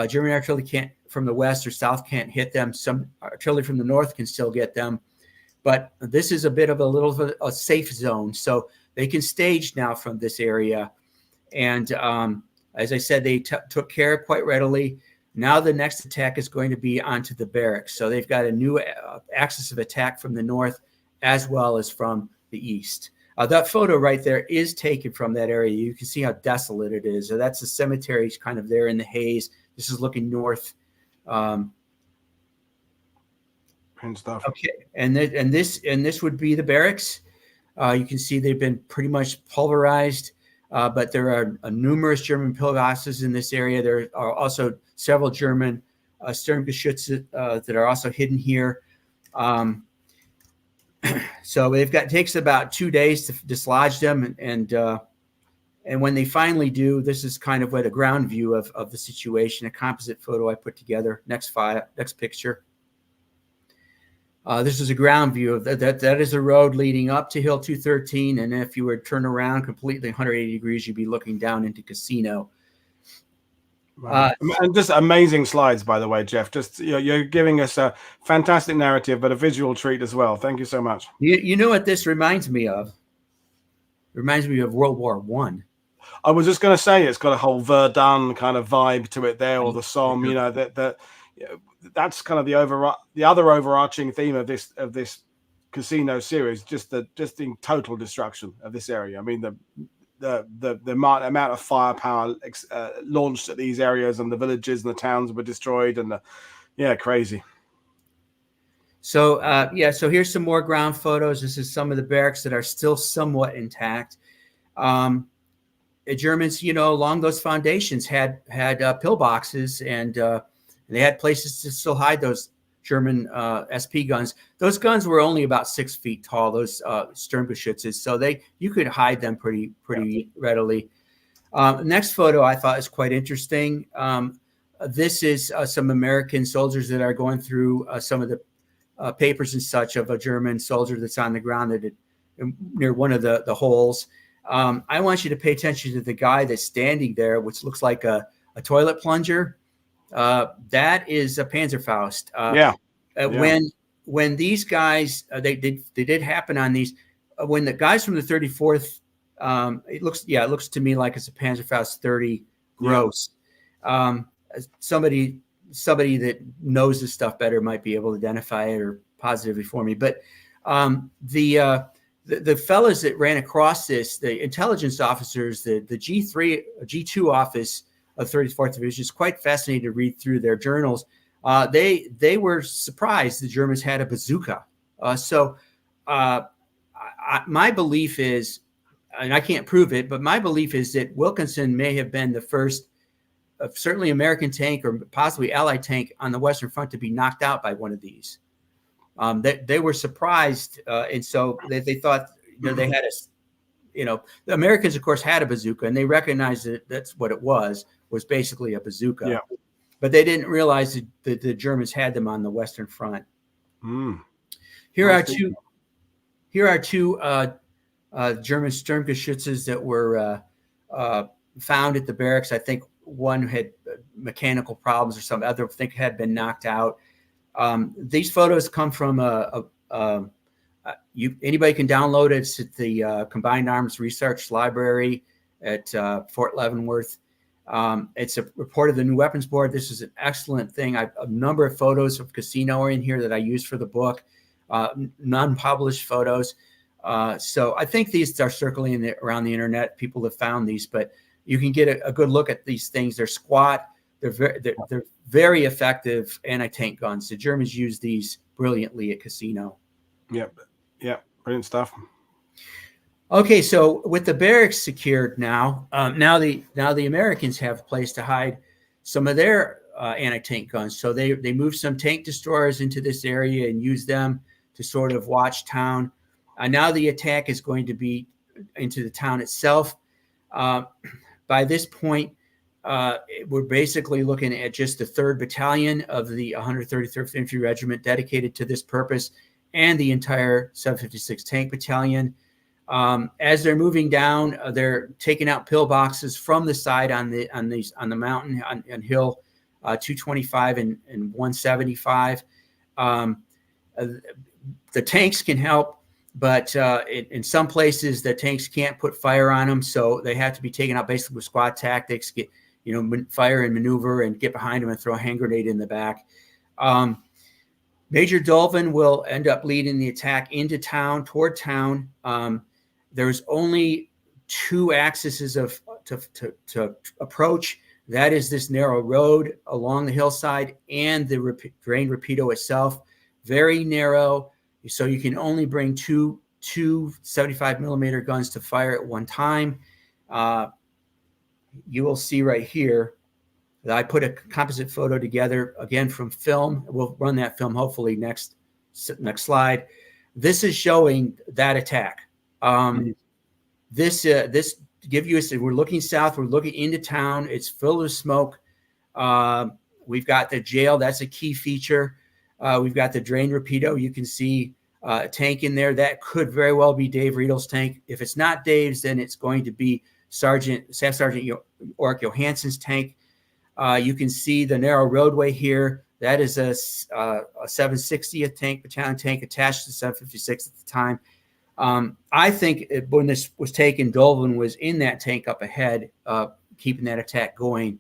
German artillery from the west or south can't hit them. Some artillery from the north can still get them. But this is a bit of a safe zone. So they can stage now from this area. And as I said, they took care quite readily. Now the next attack is going to be onto the barracks. So they've got a new axis of attack from the north as well as from the east. That photo right there is taken from that area. You can see how desolate it is. So that's the cemetery kind of there in the haze. This is looking north. And stuff. Okay, and this would be the barracks. You can see they've been pretty much pulverized. But there are numerous German pillboxes in this area. There are also several German Sturmgeschütze that are also hidden here. So takes about 2 days to dislodge them, and when they finally do, this is kind of what a ground view of the situation, a composite photo I put together. Next picture. This is a ground view of that. That is a road leading up to Hill 213. And if you were to turn around completely 180 degrees, you'd be looking down into Cassino. And just amazing slides, by the way, Jeff. Just you're giving us a fantastic narrative, but a visual treat as well. Thank you so much. You know what this reminds me of? It reminds me of World War I. I was just going to say it's got a whole Verdun kind of vibe to it there, or the Somme. that's kind of the other overarching theme of this Casino series, just the total destruction of this area. I mean, the amount of firepower launched at these areas, and the villages and the towns were destroyed, and crazy. So so here's some more ground photos. This is some of the barracks that are still somewhat intact. The Germans, along those foundations had pillboxes, and they had places to still hide those German SP guns. Those guns were only about 6 feet tall, those Sturmgeschützes, so you could hide them pretty readily. Next photo I thought is quite interesting. This is some American soldiers that are going through some of the papers and such of a German soldier that's on the ground near one of the holes. I want you to pay attention to the guy that's standing there, which looks like a toilet plunger. That is a Panzerfaust. When these guys, they did happen on these. When the guys from the 34th, it looks to me like it's a Panzerfaust 30 gross. Somebody that knows this stuff better might be able to identify it or positively for me. But the fellas that ran across this, the intelligence officers, the G2 office of 34th Division, is quite fascinating to read through their journals. They were surprised the Germans had a bazooka. My belief is, and I can't prove it, but my belief is that Wilkinson may have been the first, certainly American tank or possibly Allied tank on the Western Front to be knocked out by one of these. They were surprised, and so they thought they had the Americans, of course, had a bazooka, and they recognized that that's what it was basically a bazooka. Yeah. But they didn't realize that the Germans had them on the Western Front. Here are two German Sturmgeschützes that were found at the barracks. I think one had mechanical problems or some other thing had been knocked out. These photos come from anybody can download it. It's at the Combined Arms Research Library at Fort Leavenworth. It's a report of the new weapons board. This is an excellent thing. A number of photos of Cassino are in here that I used for the book, non-published photos. So I think these are circling around the internet. People have found these, but you can get a good look at these things. They're squat. They're very effective anti-tank guns. The Germans use these brilliantly at Cassino. Yep, brilliant stuff. Okay, so with the barracks secured now the Americans have a place to hide some of their anti-tank guns. So they moved some tank destroyers into this area and used them to sort of watch town. Now the attack is going to be into the town itself. By this point, we're basically looking at just the 3rd Battalion of the 133rd Infantry Regiment dedicated to this purpose, and the entire 756 Tank Battalion. As they're moving down, they're taking out pillboxes from the side on the mountain on hill 225 and 175. The tanks can help, but in some places the tanks can't put fire on them, so they have to be taken out basically with squad tactics. Get fire and maneuver and get behind them and throw a hand grenade in the back. Major Dolvin will end up leading the attack into town, toward town. There's only 2 axes to approach. That is this narrow road along the hillside and the drain rapido itself. Very narrow, so you can only bring two 75 millimeter guns to fire at one time. You will see right here that I put a composite photo together, again from film. We'll run that film hopefully next slide. This is showing that attack. This give you we're looking south, we're looking into town. It's filled with smoke. We've got the jail, that's a key feature. We've got the drain rapido. You can see a tank in there. That could very well be Dave Redle's tank. If it's not Dave's, then it's going to be Staff Sergeant Ork Johansson's tank. You can see the narrow roadway here. That is a 760th Tank Battalion tank attached to 756 at the time. I think when this was taken, Dolvin was in that tank up ahead, keeping that attack going.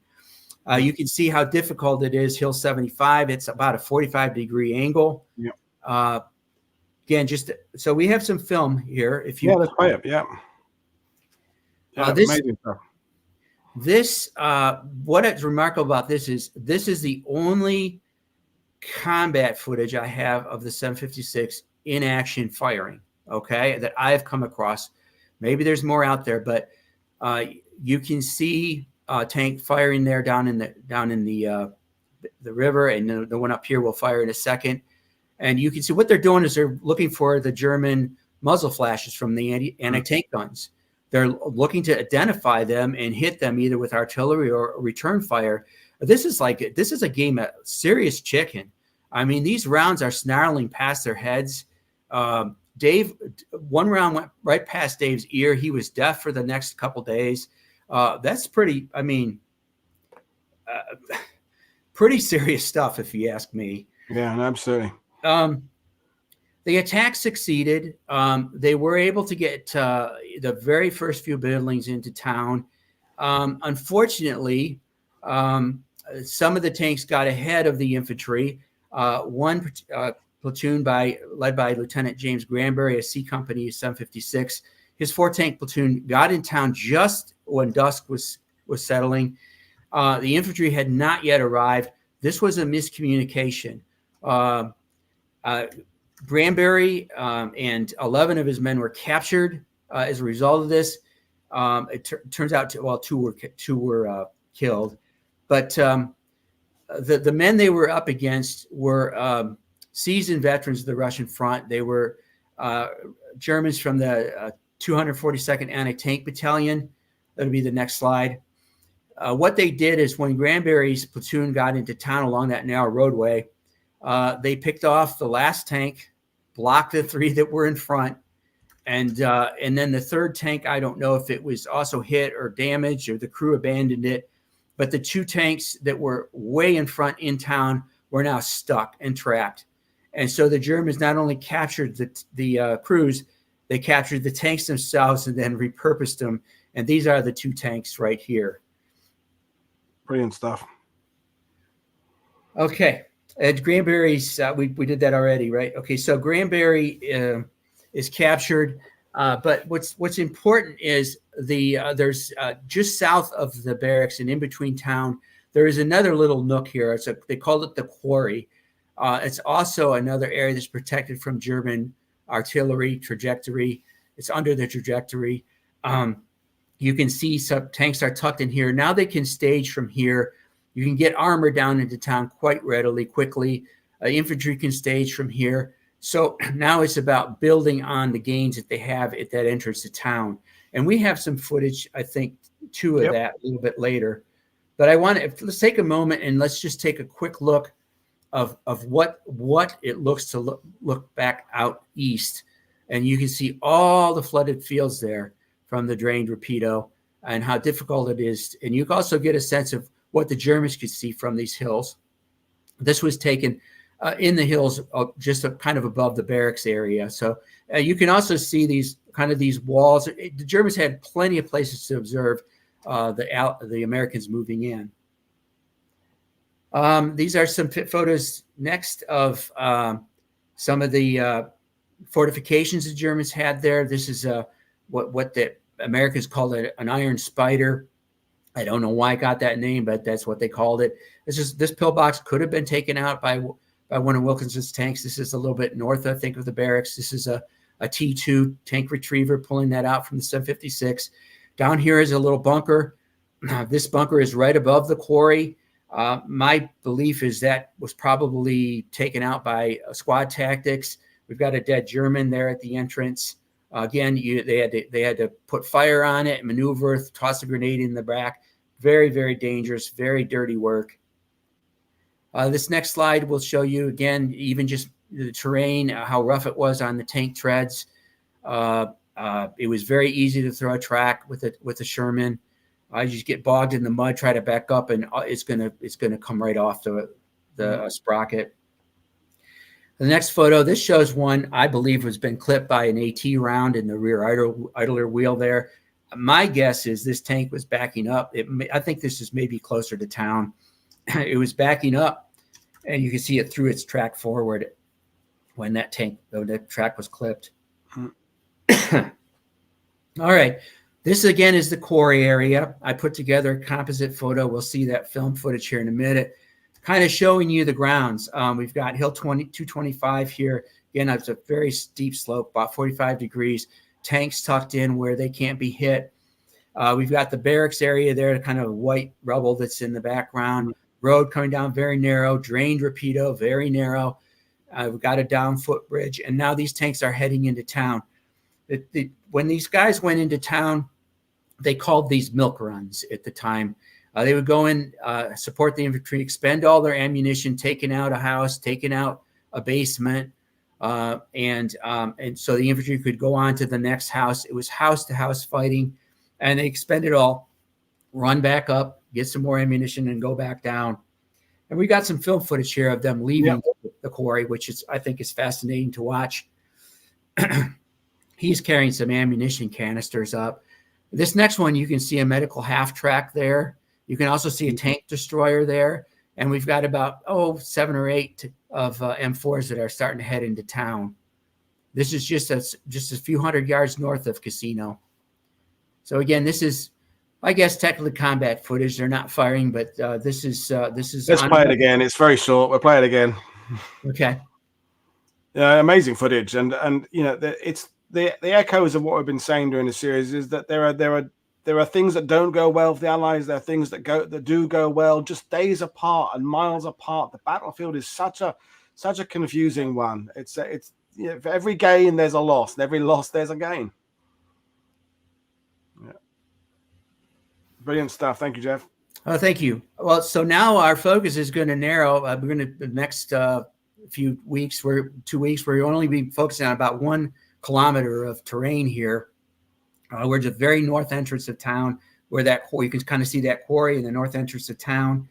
You can see how difficult it is. Hill 75, it's about a 45-degree angle. Yeah. Again, just so we have some film here. If you let's play it. Yeah. Amazing stuff. This what is remarkable about this is the only combat footage I have of the 756 in action firing. Okay, that I've come across. Maybe there's more out there, but you can see tank firing there down in the river, and the one up here will fire in a second. And you can see what they're doing is they're looking for the German muzzle flashes from the anti-tank guns. They're looking to identify them and hit them either with artillery or return fire. This is a game of serious chicken. I mean, these rounds are snarling past their heads. Dave, one round went right past Dave's ear. He was deaf for the next couple days. That's pretty, pretty serious stuff, if you ask me. Yeah, absolutely. The attack succeeded. They were able to get the very first few buildings into town. Unfortunately, some of the tanks got ahead of the infantry. One platoon led by Lieutenant James Granbury, a C Company 756. His 4-tank platoon got in town just when dusk was settling. The infantry had not yet arrived. This was a miscommunication. Granbury and 11 of his men were captured as a result of this. It turns out, two were killed, but the men they were up against were seasoned veterans of the Russian front. They were Germans from the 242nd Anti-Tank Battalion. That'll be the next slide. What they did is when Granbury's platoon got into town along that narrow roadway, they picked off the last tank, blocked the 3 that were in front, and then the 3rd tank, I don't know if it was also hit or damaged or the crew abandoned it, but the 2 tanks that were way in front in town were now stuck and trapped. And so the Germans not only captured the crews, they captured the tanks themselves and then repurposed them. And these are the 2 tanks right here. Brilliant stuff. Okay. At Granbury's, we did that already, right? Okay, so Granbury is captured, but what's important is there's just south of the barracks and in between town, there is another little nook here. They called it the quarry. It's also another area that's protected from German artillery trajectory. It's under the trajectory. You can see some tanks are tucked in here. Now they can stage from here. You can get armor down into town quite readily, quickly. Infantry can stage from here. So now it's about building on the gains that they have at that entrance to town. And we have some footage, I think, too, of that a little bit later. But let's take a moment and let's just take a quick look of what it looks to look back out east. And you can see all the flooded fields there from the drained Rapido and how difficult it is. And you can also get a sense of what the Germans could see from these hills. This was taken in the hills, just kind of above the barracks area. So you can also see these walls. The Germans had plenty of places to observe the Americans moving in. These are some photos next of some of the fortifications the Germans had there. This is what the Americans called an iron spider. I don't know why it got that name, but that's what they called it. This pillbox could have been taken out by one of Wilkinson's tanks. This is a little bit north, I think, of the barracks. This is a T2 tank retriever pulling that out from the 756. Down here is a little bunker. This bunker is right above the quarry. My belief is that was probably taken out by squad tactics. We've got a dead German there at the entrance. Again, they had to put fire on it, maneuver, toss a grenade in the back. Very, very dangerous, very dirty work. This next slide will show you, again, even just the terrain, how rough it was on the tank treads. It was very easy to throw a track with a Sherman. I just get bogged in the mud, try to back up, and it's gonna come right off the sprocket. The next photo, this shows one I believe has been clipped by an AT round in the rear idler wheel there. My guess is this tank was backing up. I think this is maybe closer to town. It was backing up, and you can see it through its track forward when that track was clipped. All right. This, again, is the quarry area. I put together a composite photo. We'll see that film footage here in a minute, kind of showing you the grounds. We've got Hill 225 here. Again, it's a very steep slope, about 45 degrees. Tanks tucked in where they can't be hit. We've got the barracks area there, kind of white rubble that's in the background. Road coming down, very narrow. Drained rapido, very narrow. We've got a down footbridge. And now these tanks are heading into town. When these guys went into town, they called these milk runs at the time. They would go in, support the infantry, expend all their ammunition, taking out a house, taking out a basement, and so the infantry could go on to the next house. It was house-to-house fighting, and they expend it all, run back up, get some more ammunition, and go back down. And we got some film footage here of them leaving the quarry, which I think is fascinating to watch. He's carrying some ammunition canisters up. This next one, you can see a medical half track there. You can also see a tank destroyer there. And we've got about, 7 or 8 of M4s that are starting to head into town. This is just a few hundred yards north of Cassino. So again, this is, I guess, technically combat footage. They're not firing, but this is. Let's play it again. It's very short. We'll play it again. Okay. Amazing footage, and it's the echoes of what we've been saying during the series is that there are things that don't go well for the Allies. There are things that do go well, just days apart and miles apart. The battlefield is such a confusing one. It's for every gain there's a loss, and every loss there's a gain. Yeah. Brilliant stuff. Thank you, Jeff. Oh, thank you. Well, so now our focus is going to narrow. We're going to the next few weeks, 2 weeks, we're only be focusing on about 1 kilometer of terrain here. We're at the very north entrance of town, where you can kind of see that quarry in the north entrance of town.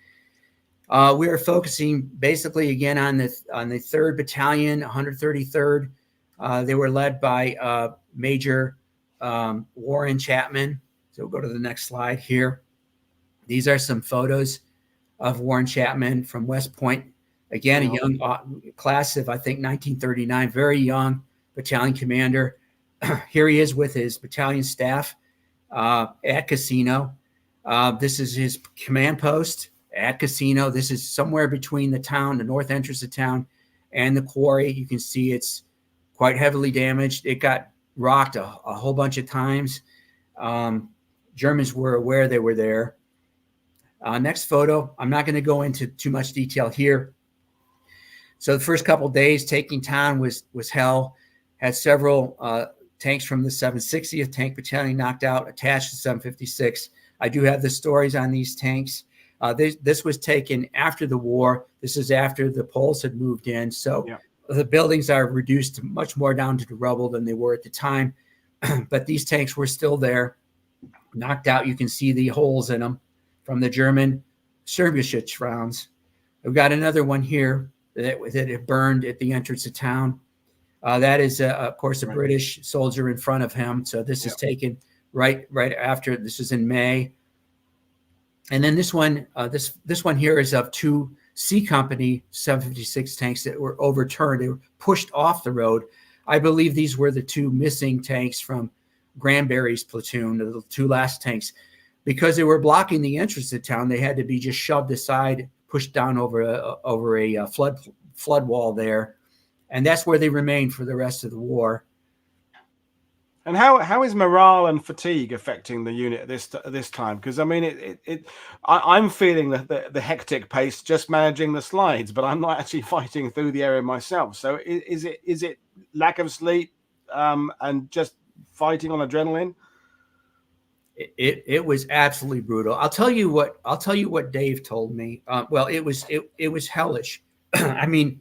We are focusing basically again on the 3rd Battalion, 133rd. They were led by Major Warren Chapman. So we'll go to the next slide here. These are some photos of Warren Chapman from West Point. Again, a young class of, I think, 1939, very young battalion commander. Here he is with his battalion staff at Cassino. This is his command post at Cassino. This is somewhere between the town, the north entrance of town, and the quarry. You can see it's quite heavily damaged. It got rocked a whole bunch of times. Germans were aware they were there. Next photo. I'm not going to go into too much detail here. So the first couple of days taking town was hell. Had several tanks from the 760th Tank Battalion knocked out, attached to 756. I do have the stories on these tanks. This was taken after the war. This is after the Poles had moved in. So the buildings are reduced much more down to the rubble than they were at the time. But these tanks were still there, knocked out. You can see the holes in them from the German Sturmgeschütz rounds. We've got another one here that it burned at the entrance of town. That is, of course, a British soldier in front of him. So this is taken right after. This is in May. And then this one, this one here is of 2 C Company 756 tanks that were overturned. They were pushed off the road. I believe these were the 2 missing tanks from Granberry's platoon, the 2 last tanks. Because they were blocking the entrance to town, they had to be just shoved aside, pushed down over a flood wall there. And that's where they remained for the rest of the war. And how is morale and fatigue affecting the unit at this time? Because I mean, I'm feeling the hectic pace just managing the slides, but I'm not actually fighting through the area myself. So is it lack of sleep and just fighting on adrenaline? It was absolutely brutal. I'll tell you what Dave told me. Well, it was hellish. I mean,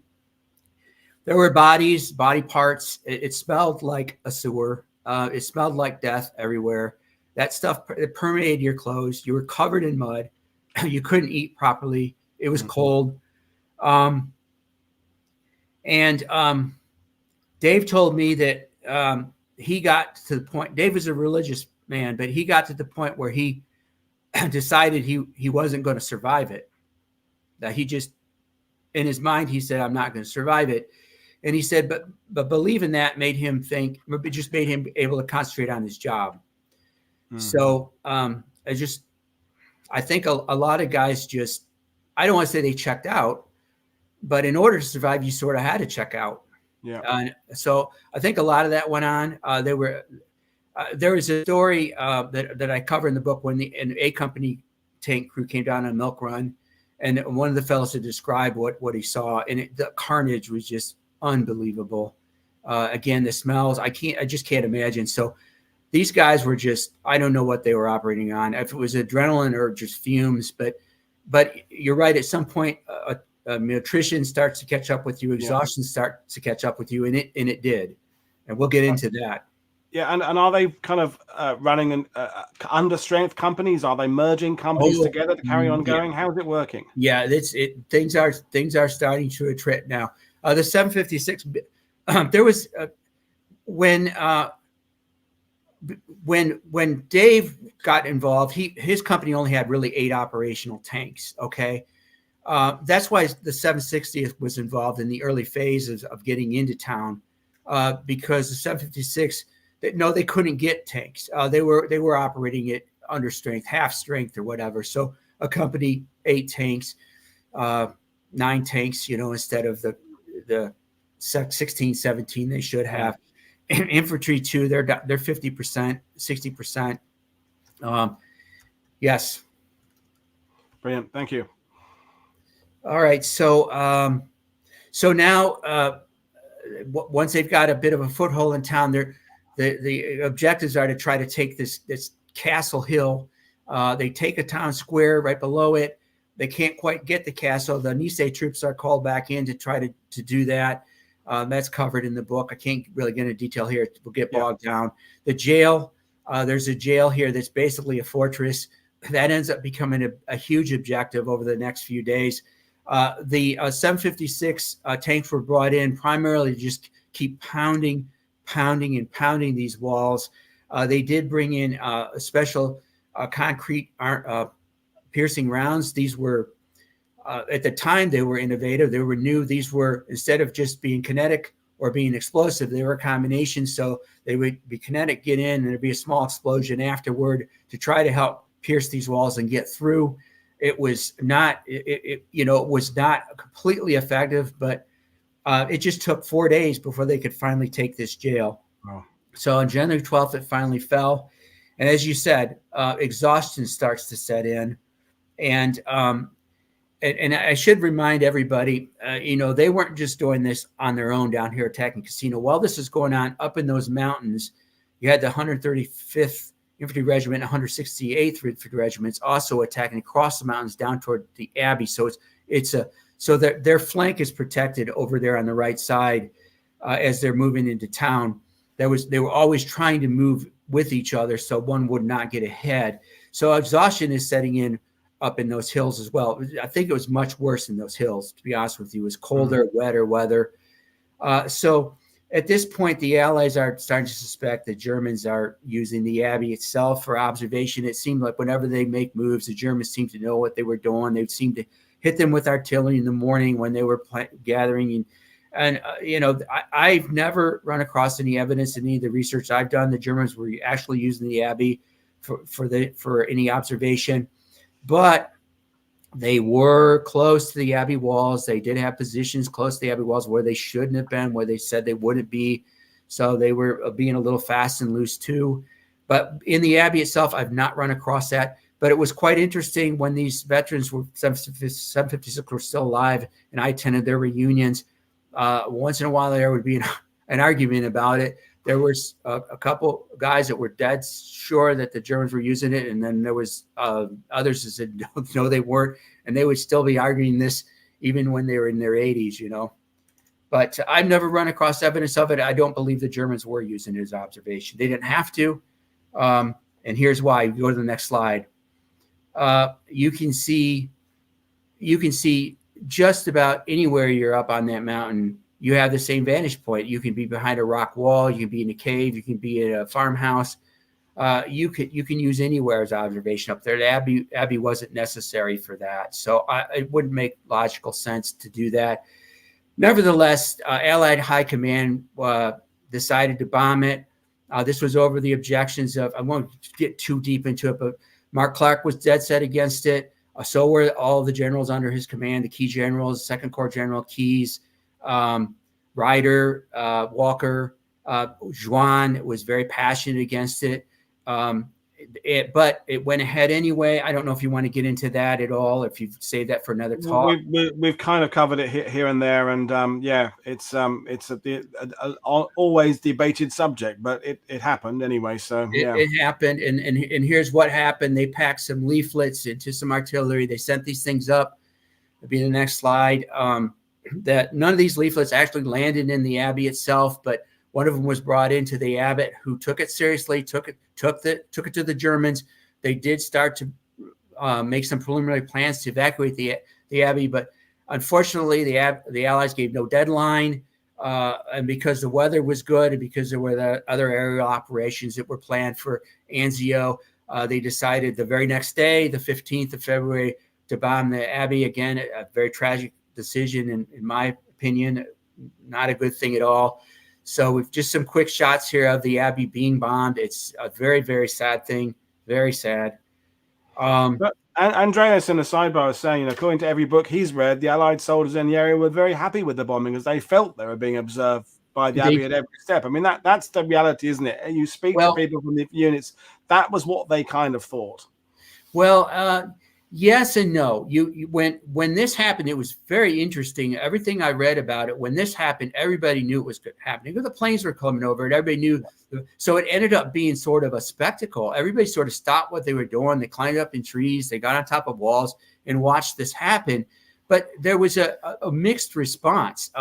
there were body parts. It smelled like a sewer. It smelled like death everywhere. That stuff, it permeated your clothes. You were covered in mud. You couldn't eat properly. It was cold. Dave told me that he got to the point. Dave was a religious man, but he got to the point where he decided he wasn't going to survive it. That he just, in his mind, he said, I'm not going to survive it. And he said, but believing that made him think, it just made him able to concentrate on his job. So I think a lot of guys just, I don't want to say they checked out, but in order to survive, you sort of had to check out. Yeah. So I think a lot of that went on. There was a story that I cover in the book when an A Company tank crew came down on a milk run, and one of the fellows had described what he saw, and the carnage was just unbelievable. Again, the smells, I just can't imagine. So these guys were just, I don't know what they were operating on, if it was adrenaline or just fumes, but you're right. At some point, nutrition starts to catch up with you, exhaustion starts to catch up with you, and it did, and we'll get into that. Yeah, and are they kind of running under strength companies? Are they merging companies together to carry on going? How is it working? Yeah, things are starting to attrit now. The 756, there was when Dave got involved, his company only had really 8 operational tanks. Okay, that's why the 760th was involved in the early phases of getting into town, because the 756. They couldn't get tanks. They were operating it under strength, half strength or whatever. So a company, 8 tanks, 9 tanks, instead of the 16, 17 they should have. Infantry too, they're 50%, 60%. Yes. Brilliant. Thank you. All right. So now once they've got a bit of a foothold in town, the objectives are to try to take this castle hill. They take a town square right below it. They can't quite get the castle. The Nisei troops are called back in to try to do that. That's covered in the book. I can't really get into detail here. We'll get bogged down. The jail, there's a jail here that's basically a fortress. That ends up becoming a huge objective over the next few days. The 756 tanks were brought in primarily to just keep pounding these walls. They did bring in a special concrete piercing rounds. These were, at the time, they were innovative. They were new. These were, instead of just being kinetic or being explosive, they were a combination. So they would be kinetic, get in, and there'd be a small explosion afterward to try to help pierce these walls and get through. It was not, it was not completely effective, but it just took 4 days before they could finally take this jail. Wow. So on January 12th, it finally fell. And as you said, exhaustion starts to set in. And I should remind everybody, they weren't just doing this on their own down here attacking Cassino. While this is going on up in those mountains, you had the 135th Infantry Regiment, 168th Infantry Regiments also attacking across the mountains down toward the Abbey. So so their flank is protected over there on the right side as they're moving into town. They were always trying to move with each other so one would not get ahead. So exhaustion is setting in up in those hills as well. I think it was much worse in those hills, to be honest with you. It was colder, wetter weather. So at this point, the Allies are starting to suspect the Germans are using the Abbey itself for observation. It seemed like whenever they make moves, the Germans seemed to know what they were doing. They seemed to hit them with artillery in the morning when they were gathering. And I've never run across any evidence in any of the research I've done. The Germans were actually using the Abbey for any observation, but they were close to the Abbey walls. They did have positions close to the Abbey walls where they shouldn't have been, where they said they wouldn't be. So they were being a little fast and loose too. But in the Abbey itself, I've not run across that. But it was quite interesting when these veterans were 756 were still alive, and I attended their reunions. Once in a while, there would be an argument about it. There was a couple guys that were dead sure that the Germans were using it, and then there was others that said no, they weren't, and they would still be arguing this even when they were in their 80s, But I've never run across evidence of it. I don't believe the Germans were using it as observation. They didn't have to, and here's why. You go to the next slide. You can see just about anywhere you're up on that mountain, you have the same vantage point. You can be behind a rock wall, you can be in a cave, you can be in a farmhouse. you can use anywhere as observation up there. The Abbey wasn't necessary for that, so it wouldn't make logical sense to do that. Nevertheless, Allied High Command decided to bomb it. This was over the objections of, I won't get too deep into it, but Mark Clark was dead set against it. So were all the generals under his command, the key generals, Second Corps General Keyes, Ryder, Walker, Juan was very passionate against it. But it went ahead anyway. I don't know if you want to get into that at all, if you've saved that for another talk. We've kind of covered it here and there, and yeah, it's always debated subject, but it happened anyway. So yeah, it happened, and here's what happened. They packed some leaflets into some artillery. They sent these things up. It'll be the next slide. That none of these leaflets actually landed in the Abbey itself, but one of them was brought into the abbot, who took it seriously, took it to the Germans. They did start to make some preliminary plans to evacuate the Abbey, but unfortunately, the Allies gave no deadline, and because the weather was good, and because there were the other aerial operations that were planned for Anzio, they decided the very next day, the 15th of February, to bomb the Abbey. Again, a very tragic decision, in my opinion, not a good thing at all. So we've just some quick shots here of the Abbey being bombed. It's a very, very sad thing. Very sad. But Andreas in the sidebar is saying, according to every book he's read, the Allied soldiers in the area were very happy with the bombing, as they felt they were being observed by the Abbey at every step. I mean, that's the reality, isn't it? You speak to people from the units. That was what they kind of thought. Well, yes and no. When this happened, it was very interesting. Everything I read about it, when this happened, everybody knew it was happening. The planes were coming over, and everybody knew. So it ended up being sort of a spectacle. Everybody sort of stopped what they were doing. They climbed up in trees. They got on top of walls and watched this happen. But there was a mixed response.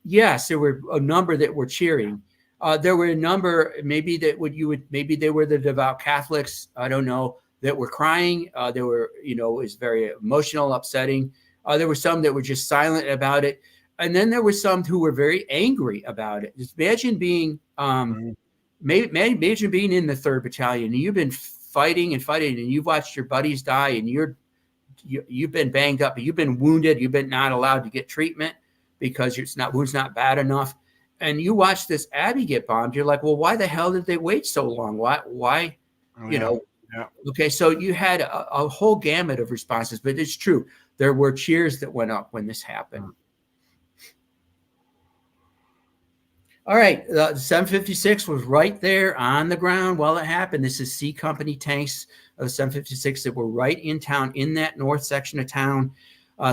Yes, there were a number that were cheering. There were a number, maybe they were the devout Catholics. I don't know. That were crying. There were, it was very emotional, upsetting. There were some that were just silent about it. And then there were some who were very angry about it. Just imagine being, imagine being in the 3rd Battalion, and you've been fighting, and you've watched your buddies die, and you've been banged up, you've been wounded, you've been not allowed to get treatment because wound's not bad enough. And you watch this Abbey get bombed. You're like, well, why the hell did they wait so long? Why, Yeah. Okay, so you had a whole gamut of responses, but it's true. There were cheers that went up when this happened. All right, the 756 was right there on the ground while it happened. This is C Company tanks of the 756 that were right in town, in that north section of town.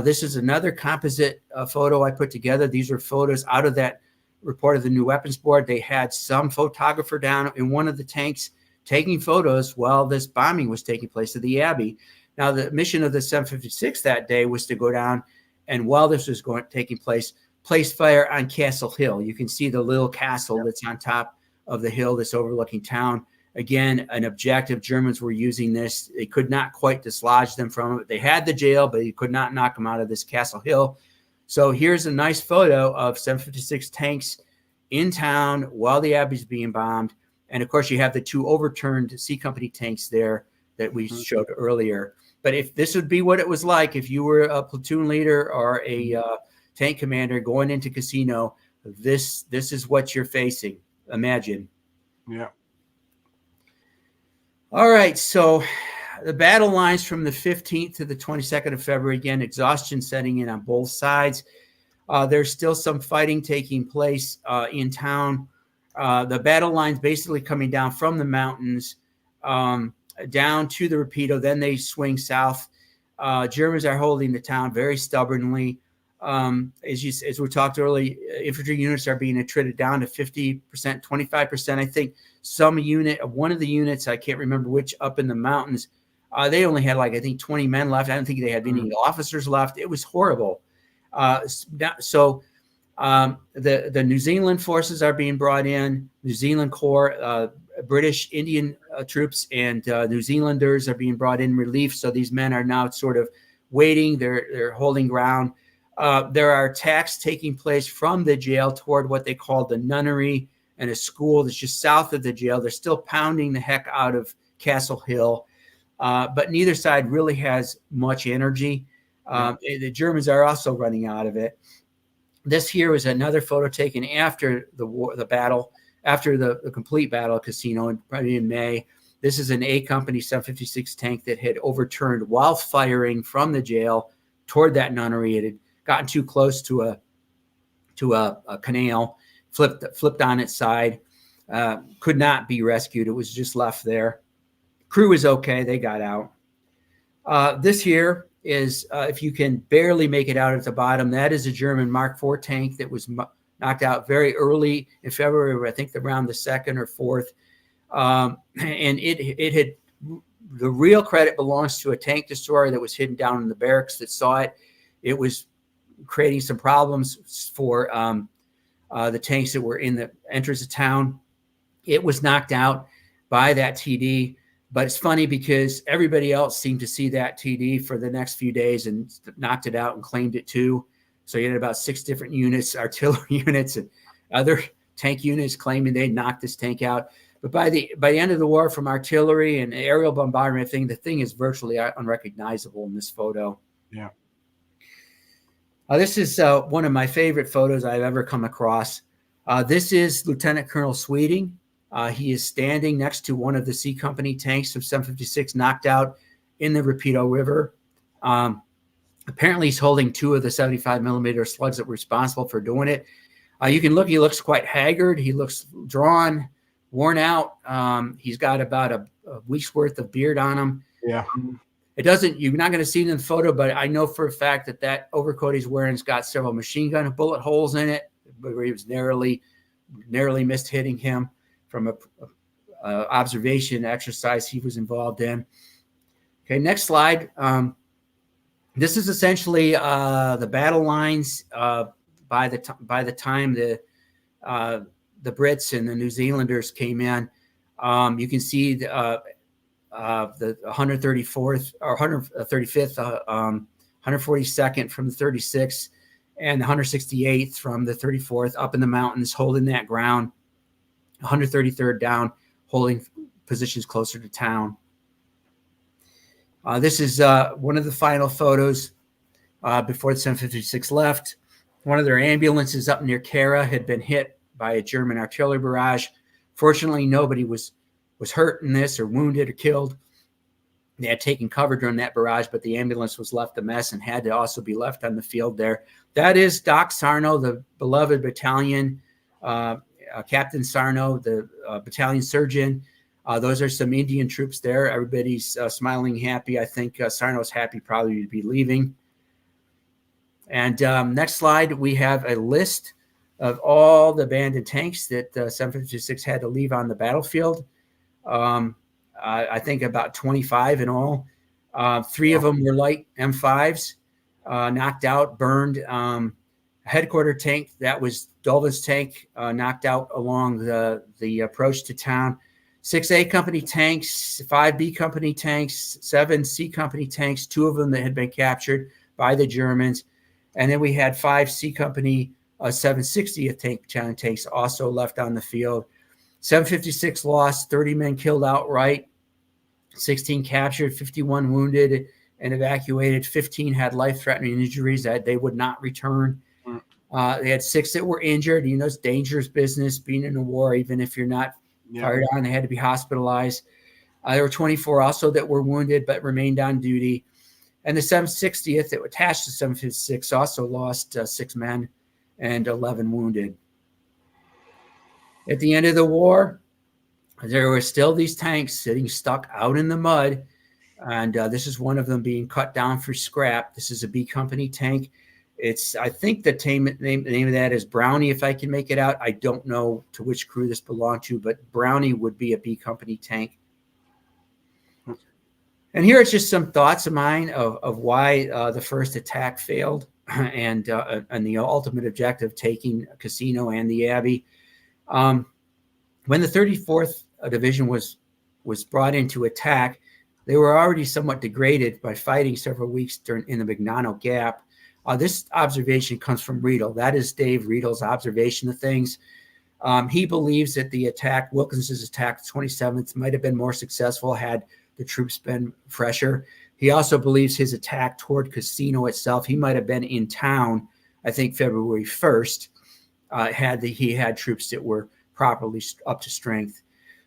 This is another composite photo I put together. These are photos out of that report of the new weapons board. They had some photographer down in one of the tanks taking photos while this bombing was taking place at the Abbey. Now, the mission of the 756 that day was to go down, and while this was taking place, place fire on Castle Hill. You can see the little castle that's on top of the hill that's overlooking town. Again, an objective. Germans were using this. They could not quite dislodge them from it. They had the jail, but you could not knock them out of this Castle Hill. So here's a nice photo of 756 tanks in town while the Abbey's being bombed. And of course, you have the 2 overturned C Company tanks there that we showed earlier. But if this would be what it was like if you were a platoon leader or a tank commander going into Cassino, this is what you're facing. Imagine. Yeah. All right. So the battle lines from the 15th to the 22nd of February, again, exhaustion setting in on both sides. There's still some fighting taking place in town. The battle lines basically coming down from the mountains down to the Rapido. Then they swing south. Germans are holding the town very stubbornly. As we talked earlier, infantry units are being attrited down to 50%, 25%. I think one of the units, I can't remember which, up in the mountains, they only had 20 men left. I don't think they had any officers left. It was horrible. So the New Zealand forces are being brought in. New Zealand Corps, British Indian troops, and New Zealanders are being brought in relief. So these men are now sort of waiting. They're holding ground. There are attacks taking place from the jail toward what they call the nunnery and a school that's just south of the jail. They're still pounding the heck out of Castle Hill, but neither side really has much energy. The Germans are also running out of it. This here was another photo taken after the battle, after the complete battle of Cassino, probably in May. This is an A Company 756 tank that had overturned while firing from the jail toward that nunnery. It had gotten too close to a canal, flipped on its side, could not be rescued. It was just left there. Crew was okay. They got out. This here is, if you can barely make it out at the bottom, that is a German Mark IV tank that was knocked out very early in February, I think around the 2nd or 4th. And it had, the real credit belongs to a tank destroyer that was hidden down in the barracks that saw it. It was creating some problems for the tanks that were in the entrance of town. It was knocked out by that TD. But it's funny because everybody else seemed to see that TD for the next few days and knocked it out and claimed it too. So you had about 6 different units, artillery units and other tank units claiming they knocked this tank out. But by the end of the war, from artillery and aerial bombardment thing, the thing is virtually unrecognizable in this photo. Yeah. This is one of my favorite photos I've ever come across. This is Lieutenant Colonel Sweeting. He is standing next to one of the C Company tanks of 756 knocked out in the Rapido River. Apparently, he's holding 2 of the 75 millimeter slugs that were responsible for doing it. You can look, he looks quite haggard. He looks drawn, worn out. He's got about a week's worth of beard on him. Yeah. It doesn't, you're not going to see it in the photo, but I know for a fact that overcoat he's wearing's got several machine gun bullet holes in it, where he was narrowly missed hitting him from a observation exercise he was involved in. Okay, next slide. This is essentially the battle lines by the time the Brits and the New Zealanders came in. You can see the 134th or 135th, 142nd from the 36th, and the 168th from the 34th up in the mountains, holding that ground. 133rd down, holding positions closer to town. This is one of the final photos before the 756 left. One of their ambulances up near Cara had been hit by a German artillery barrage. Fortunately, nobody was hurt in this or wounded or killed. They had taken cover during that barrage, but the ambulance was left a mess and had to also be left on the field there. That is Doc Sarno, the beloved battalion Captain Sarno, the battalion surgeon. Those are some Indian troops there. Everybody's smiling, happy. I think Sarno's happy probably to be leaving. And next slide, we have a list of all the abandoned tanks that 756 had to leave on the battlefield. I think about 25 in all. 3 of them were light M5s, knocked out, burned. Headquarter tank, that was Dolvin's tank, knocked out along the approach to town. 6 A Company tanks, 5 B Company tanks, 7 C Company tanks, 2 of them that had been captured by the Germans. And then we had 5 C Company 760th Tank Battalion tanks also left on the field. 756 lost, 30 men killed outright, 16 captured, 51 wounded and evacuated. 15 had life-threatening injuries that they would not return. They had 6 that were injured. You know, it's dangerous business being in a war, even if you're not fired on. They had to be hospitalized. There were 24 also that were wounded but remained on duty. And the 760th that attached to 756 also lost 6 men and 11 wounded. At the end of the war, there were still these tanks sitting stuck out in the mud. And this is one of them being cut down for scrap. This is a B Company tank. I think the name of that is Brownie, if I can make it out. I don't know to which crew this belonged to, but Brownie would be a B Company tank. And here are just some thoughts of mine of why the first attack failed and the ultimate objective, taking Cassino and the Abbey. When the 34th Division was brought into attack, they were already somewhat degraded by fighting several weeks in the Magnano Gap. This observation comes from Redle. That is Dave Redle's observation of things. He believes that the attack, Wilkinson's attack, 27th, might have been more successful had the troops been fresher. He also believes his attack toward Cassino itself, he might have been in town, I think February 1st, he had troops that were properly up to strength.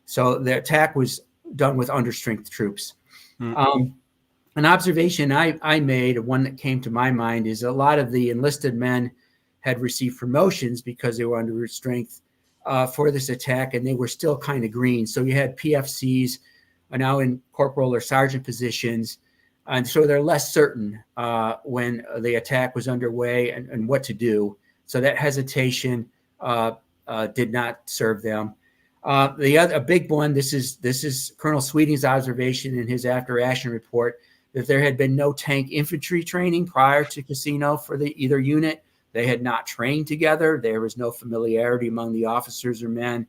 So the attack was done with understrength troops. An observation I made, one that came to my mind, is a lot of the enlisted men had received promotions because they were under strength for this attack, and they were still kind of green. So you had PFCs are now in corporal or sergeant positions, and so they're less certain when the attack was underway and what to do. So that hesitation did not serve them. The other big one, this is Colonel Sweeting's observation in his after action report, that there had been no tank infantry training prior to Cassino for either unit. They had not trained together. There was no familiarity among the officers or men.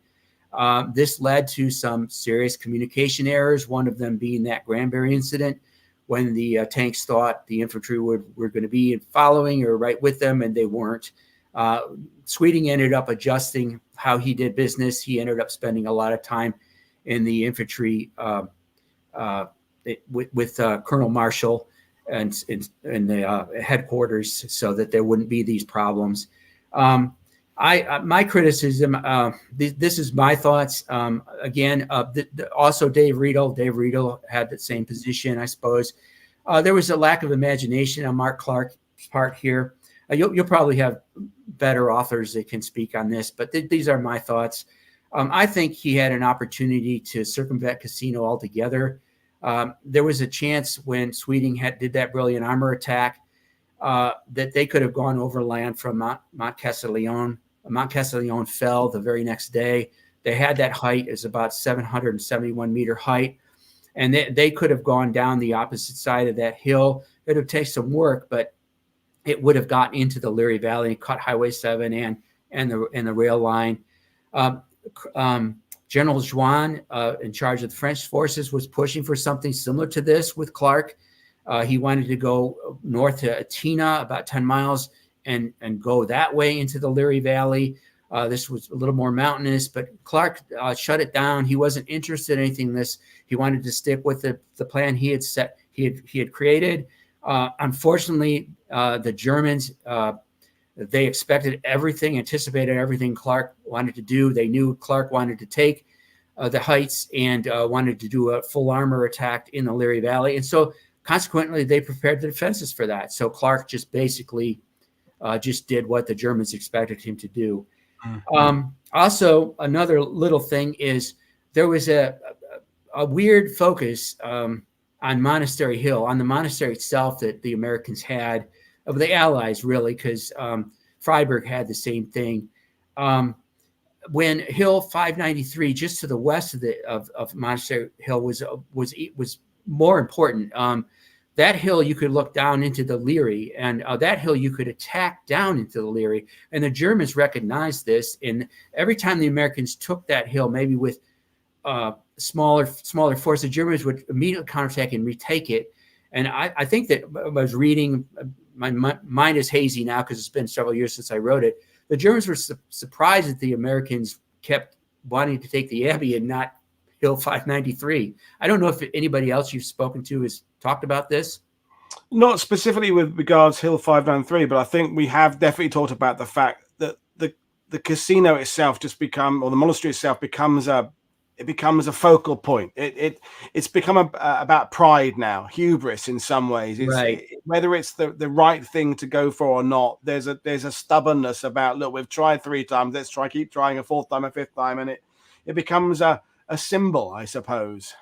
This led to some serious communication errors, one of them being that Granbury incident when the tanks thought the infantry were going to be following or right with them, and they weren't. Sweeting ended up adjusting how he did business. He ended up spending a lot of time in the infantry with Colonel Marshall and the headquarters, so that there wouldn't be these problems. My criticism, this is my thoughts. Also Dave Redle had the same position, I suppose. There was a lack of imagination on Mark Clark's part here. You'll probably have better authors that can speak on this, but these are my thoughts. I think he had an opportunity to circumvent Cassino altogether. There was a chance when Sweeting did that brilliant armor attack that they could have gone overland from Monte Cassino. Monte Cassino fell the very next day. They had that height as about 771 meter height, and they could have gone down the opposite side of that hill. It would take some work, but it would have gotten into the Leary Valley and cut Highway 7 and the rail line. General Juan, in charge of the French forces, was pushing for something similar to this with Clark. He wanted to go north to Atina, about 10 miles, and go that way into the Leary Valley. This was a little more mountainous, but Clark shut it down. He wasn't interested in anything this. He wanted to stick with the plan he had created. Unfortunately, the Germans, they expected everything, anticipated everything Clark wanted to do. They knew Clark wanted to take the heights and wanted to do a full armor attack in the Leary Valley. And so consequently, they prepared the defenses for that. So Clark just basically just did what the Germans expected him to do. Mm-hmm. Also, another little thing is there was a weird focus on Monastery Hill, on the monastery itself that the Americans had, of the Allies really, because Freiburg had the same thing. When Hill 593, just to the west of Monastery Hill, was more important. That hill you could look down into the Leary, and that hill you could attack down into the Leary. And the Germans recognized this, and every time the Americans took that hill, maybe with smaller force, the Germans would immediately counterattack and retake it. And I think that I was reading, my mind is hazy now because it's been several years since I wrote it. The Germans were surprised that the Americans kept wanting to take the Abbey and not Hill 593. I don't know if anybody else you've spoken to has talked about this. Not specifically with regards Hill 593, but I think we have definitely talked about the fact that the casino itself or the monastery itself becomes a focal point. It's become about pride now, hubris in some ways. Right. Whether it's the right thing to go for or not, there's a stubbornness about, look, we've tried 3 times, let's keep trying a 4th time, a 5th time, and it becomes a symbol, I suppose.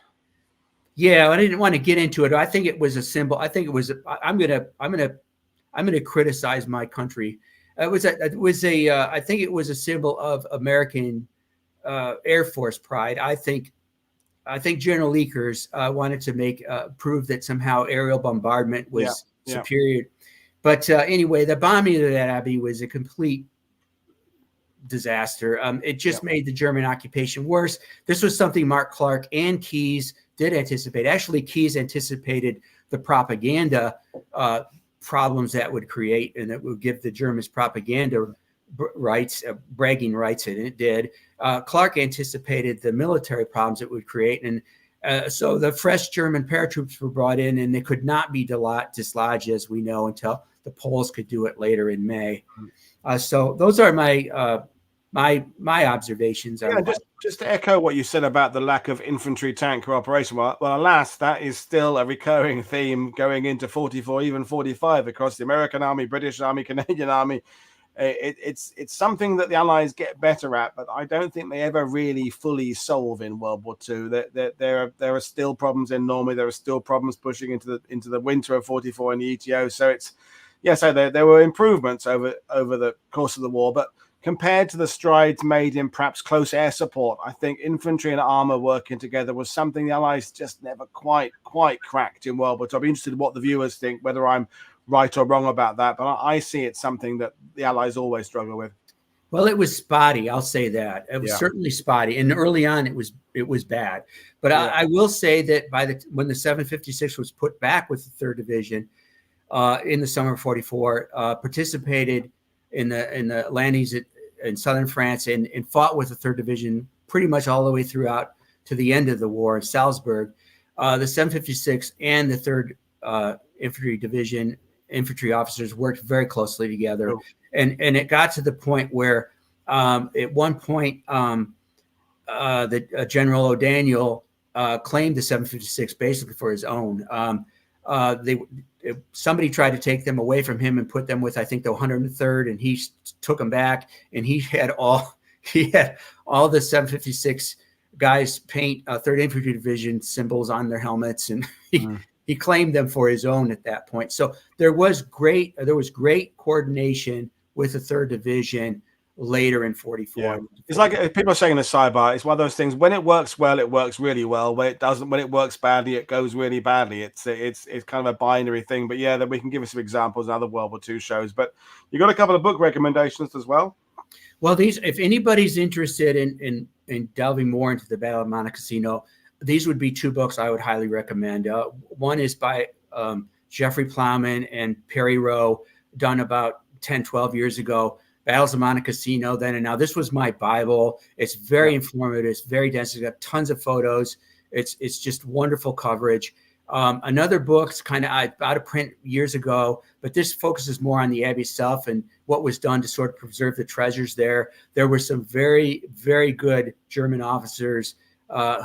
Yeah, I didn't want to get into it. I think it was a symbol. I think it was. I'm gonna criticize my country. I think it was a symbol of American Air Force pride. I think General Leakers wanted to prove that somehow aerial bombardment was superior. But anyway, the bombing of that abbey was a complete disaster. It just made the German occupation worse. This was something Mark Clark and Keyes did anticipate. Actually, Keyes anticipated the propaganda problems that would create, and that would give the Germans propaganda bragging rights, and it did. Clark anticipated the military problems it would create, and so the fresh German paratroops were brought in, and they could not be dislodged, as we know, until the Poles could do it later in May. So those are my my observations. Yeah, just to echo what you said about the lack of infantry tank cooperation. Well, alas, that is still a recurring theme going into 44, even 45, across the American Army, British Army, Canadian Army. It's something that the Allies get better at, but I don't think they ever really fully solve in World War II. There are still problems in Normandy. There are still problems pushing into the winter of 44 in the ETO. So so there were improvements over the course of the war, but compared to the strides made in perhaps close air support, I think infantry and armor working together was something the Allies just never quite cracked in World War II. I'd be interested in what the viewers think, whether I'm right or wrong about that, but I see it something that the Allies always struggle with. Well, it was spotty. I'll say that it was certainly spotty, and early on it was bad. But I will say that when the 756 was put back with the 3rd Division in the summer of 44, participated in the landings in southern France and fought with the 3rd Division pretty much all the way throughout to the end of the war in Salzburg. The 756 and the 3rd Infantry Division infantry officers worked very closely together. Oh. And it got to the point where at one point the General O'Daniel claimed the 756 basically for his own. Somebody tried to take them away from him and put them with, I think, the 103rd, and he took them back, and he had all the 756 guys paint 3rd Infantry Division symbols on their helmets, and he claimed them for his own at that point. So there was great coordination with the 3rd Division later in 44. Yeah. It's like people are saying in the sidebar, it's one of those things, when it works well, it works really well. When it works badly, it goes really badly. It's kind of a binary thing. But yeah, then we can give us some examples in other World War II shows. But you got a couple of book recommendations as well. Well, if anybody's interested in delving more into the Battle of Monte Cassino, these would be 2 books I would highly recommend. One is by Jeffrey Plowman and Perry Rowe, done about 10, 12 years ago. Battles of Monte Cassino, then and now. This was my Bible. It's very informative. It's very dense. It's got tons of photos. It's just wonderful coverage. Another book's kind of out of print years ago, but this focuses more on the Abbey itself and what was done to sort of preserve the treasures there. There were some very, very good German officers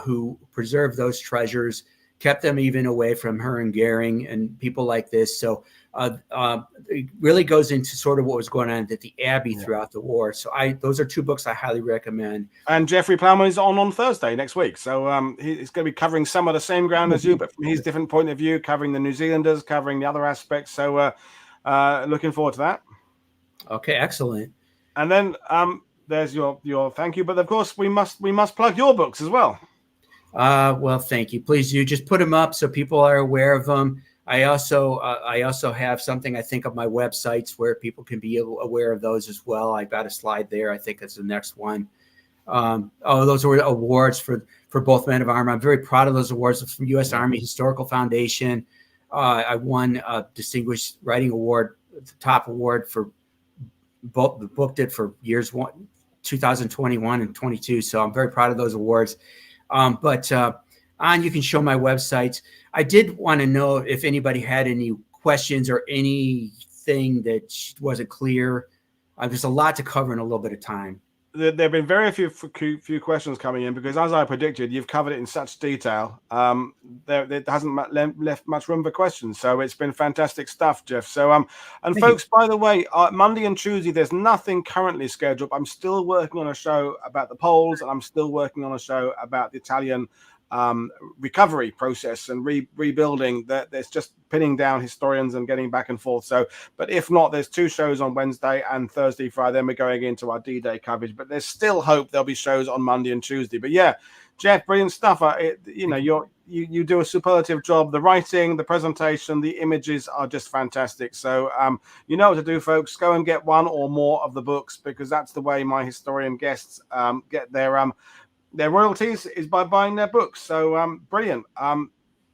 who preserved those treasures, kept them even away from Hermann Goering and people like this. So it really goes into sort of what was going on at the Abbey throughout the war. So those are 2 books I highly recommend. And Jeffrey Plowman is on Thursday next week. So he's going to be covering some of the same ground as you, but from his different point of view, covering the New Zealanders, covering the other aspects. So looking forward to that. Okay, excellent. And then there's your thank you. But of course, we must plug your books as well. Well, thank you. Please do just put them up so people are aware of them. I also have something, I think, of my websites where people can be aware of those as well. I've got a slide there. I think that's the next one. Those were awards for both Men of Armor. I'm very proud of those awards. It's from U.S. Army Historical Foundation. I won a Distinguished Writing Award, the top award for both. The book did for years 2021 and 22. So I'm very proud of those awards. You can show my websites. I did want to know if anybody had any questions or anything that wasn't clear. There's a lot to cover in a little bit of time. There have been very few questions coming in because, as I predicted, you've covered it in such detail. There hasn't left much room for questions. So it's been fantastic stuff, Jeff. So and folks, by the way, Monday and Tuesday, there's nothing currently scheduled. I'm still working on a show about the Poles, and I'm still working on a show about the Italian recovery process and rebuilding. That's just pinning down historians and getting back and forth. So, but if not, there's 2 shows on Wednesday and Thursday, Friday. Then we're going into our D-Day coverage. But there's still hope there'll be shows on Monday and Tuesday. But yeah, Jeff, brilliant stuff. You do a superlative job. The writing, the presentation, the images are just fantastic. So you know what to do, folks. Go and get 1 or more of the books, because that's the way my historian guests get their royalties, is by buying their books. So brilliant.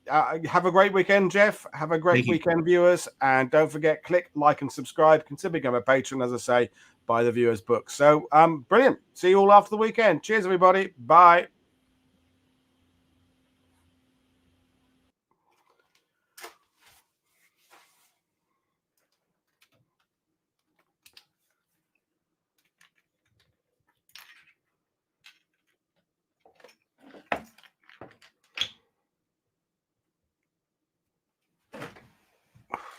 have a great weekend, Jeff. Have a great weekend, viewers. And don't forget, click like and subscribe. Consider becoming a patron, as I say, buy the viewers' book. So, brilliant. See you all after the weekend. Cheers, everybody. Bye.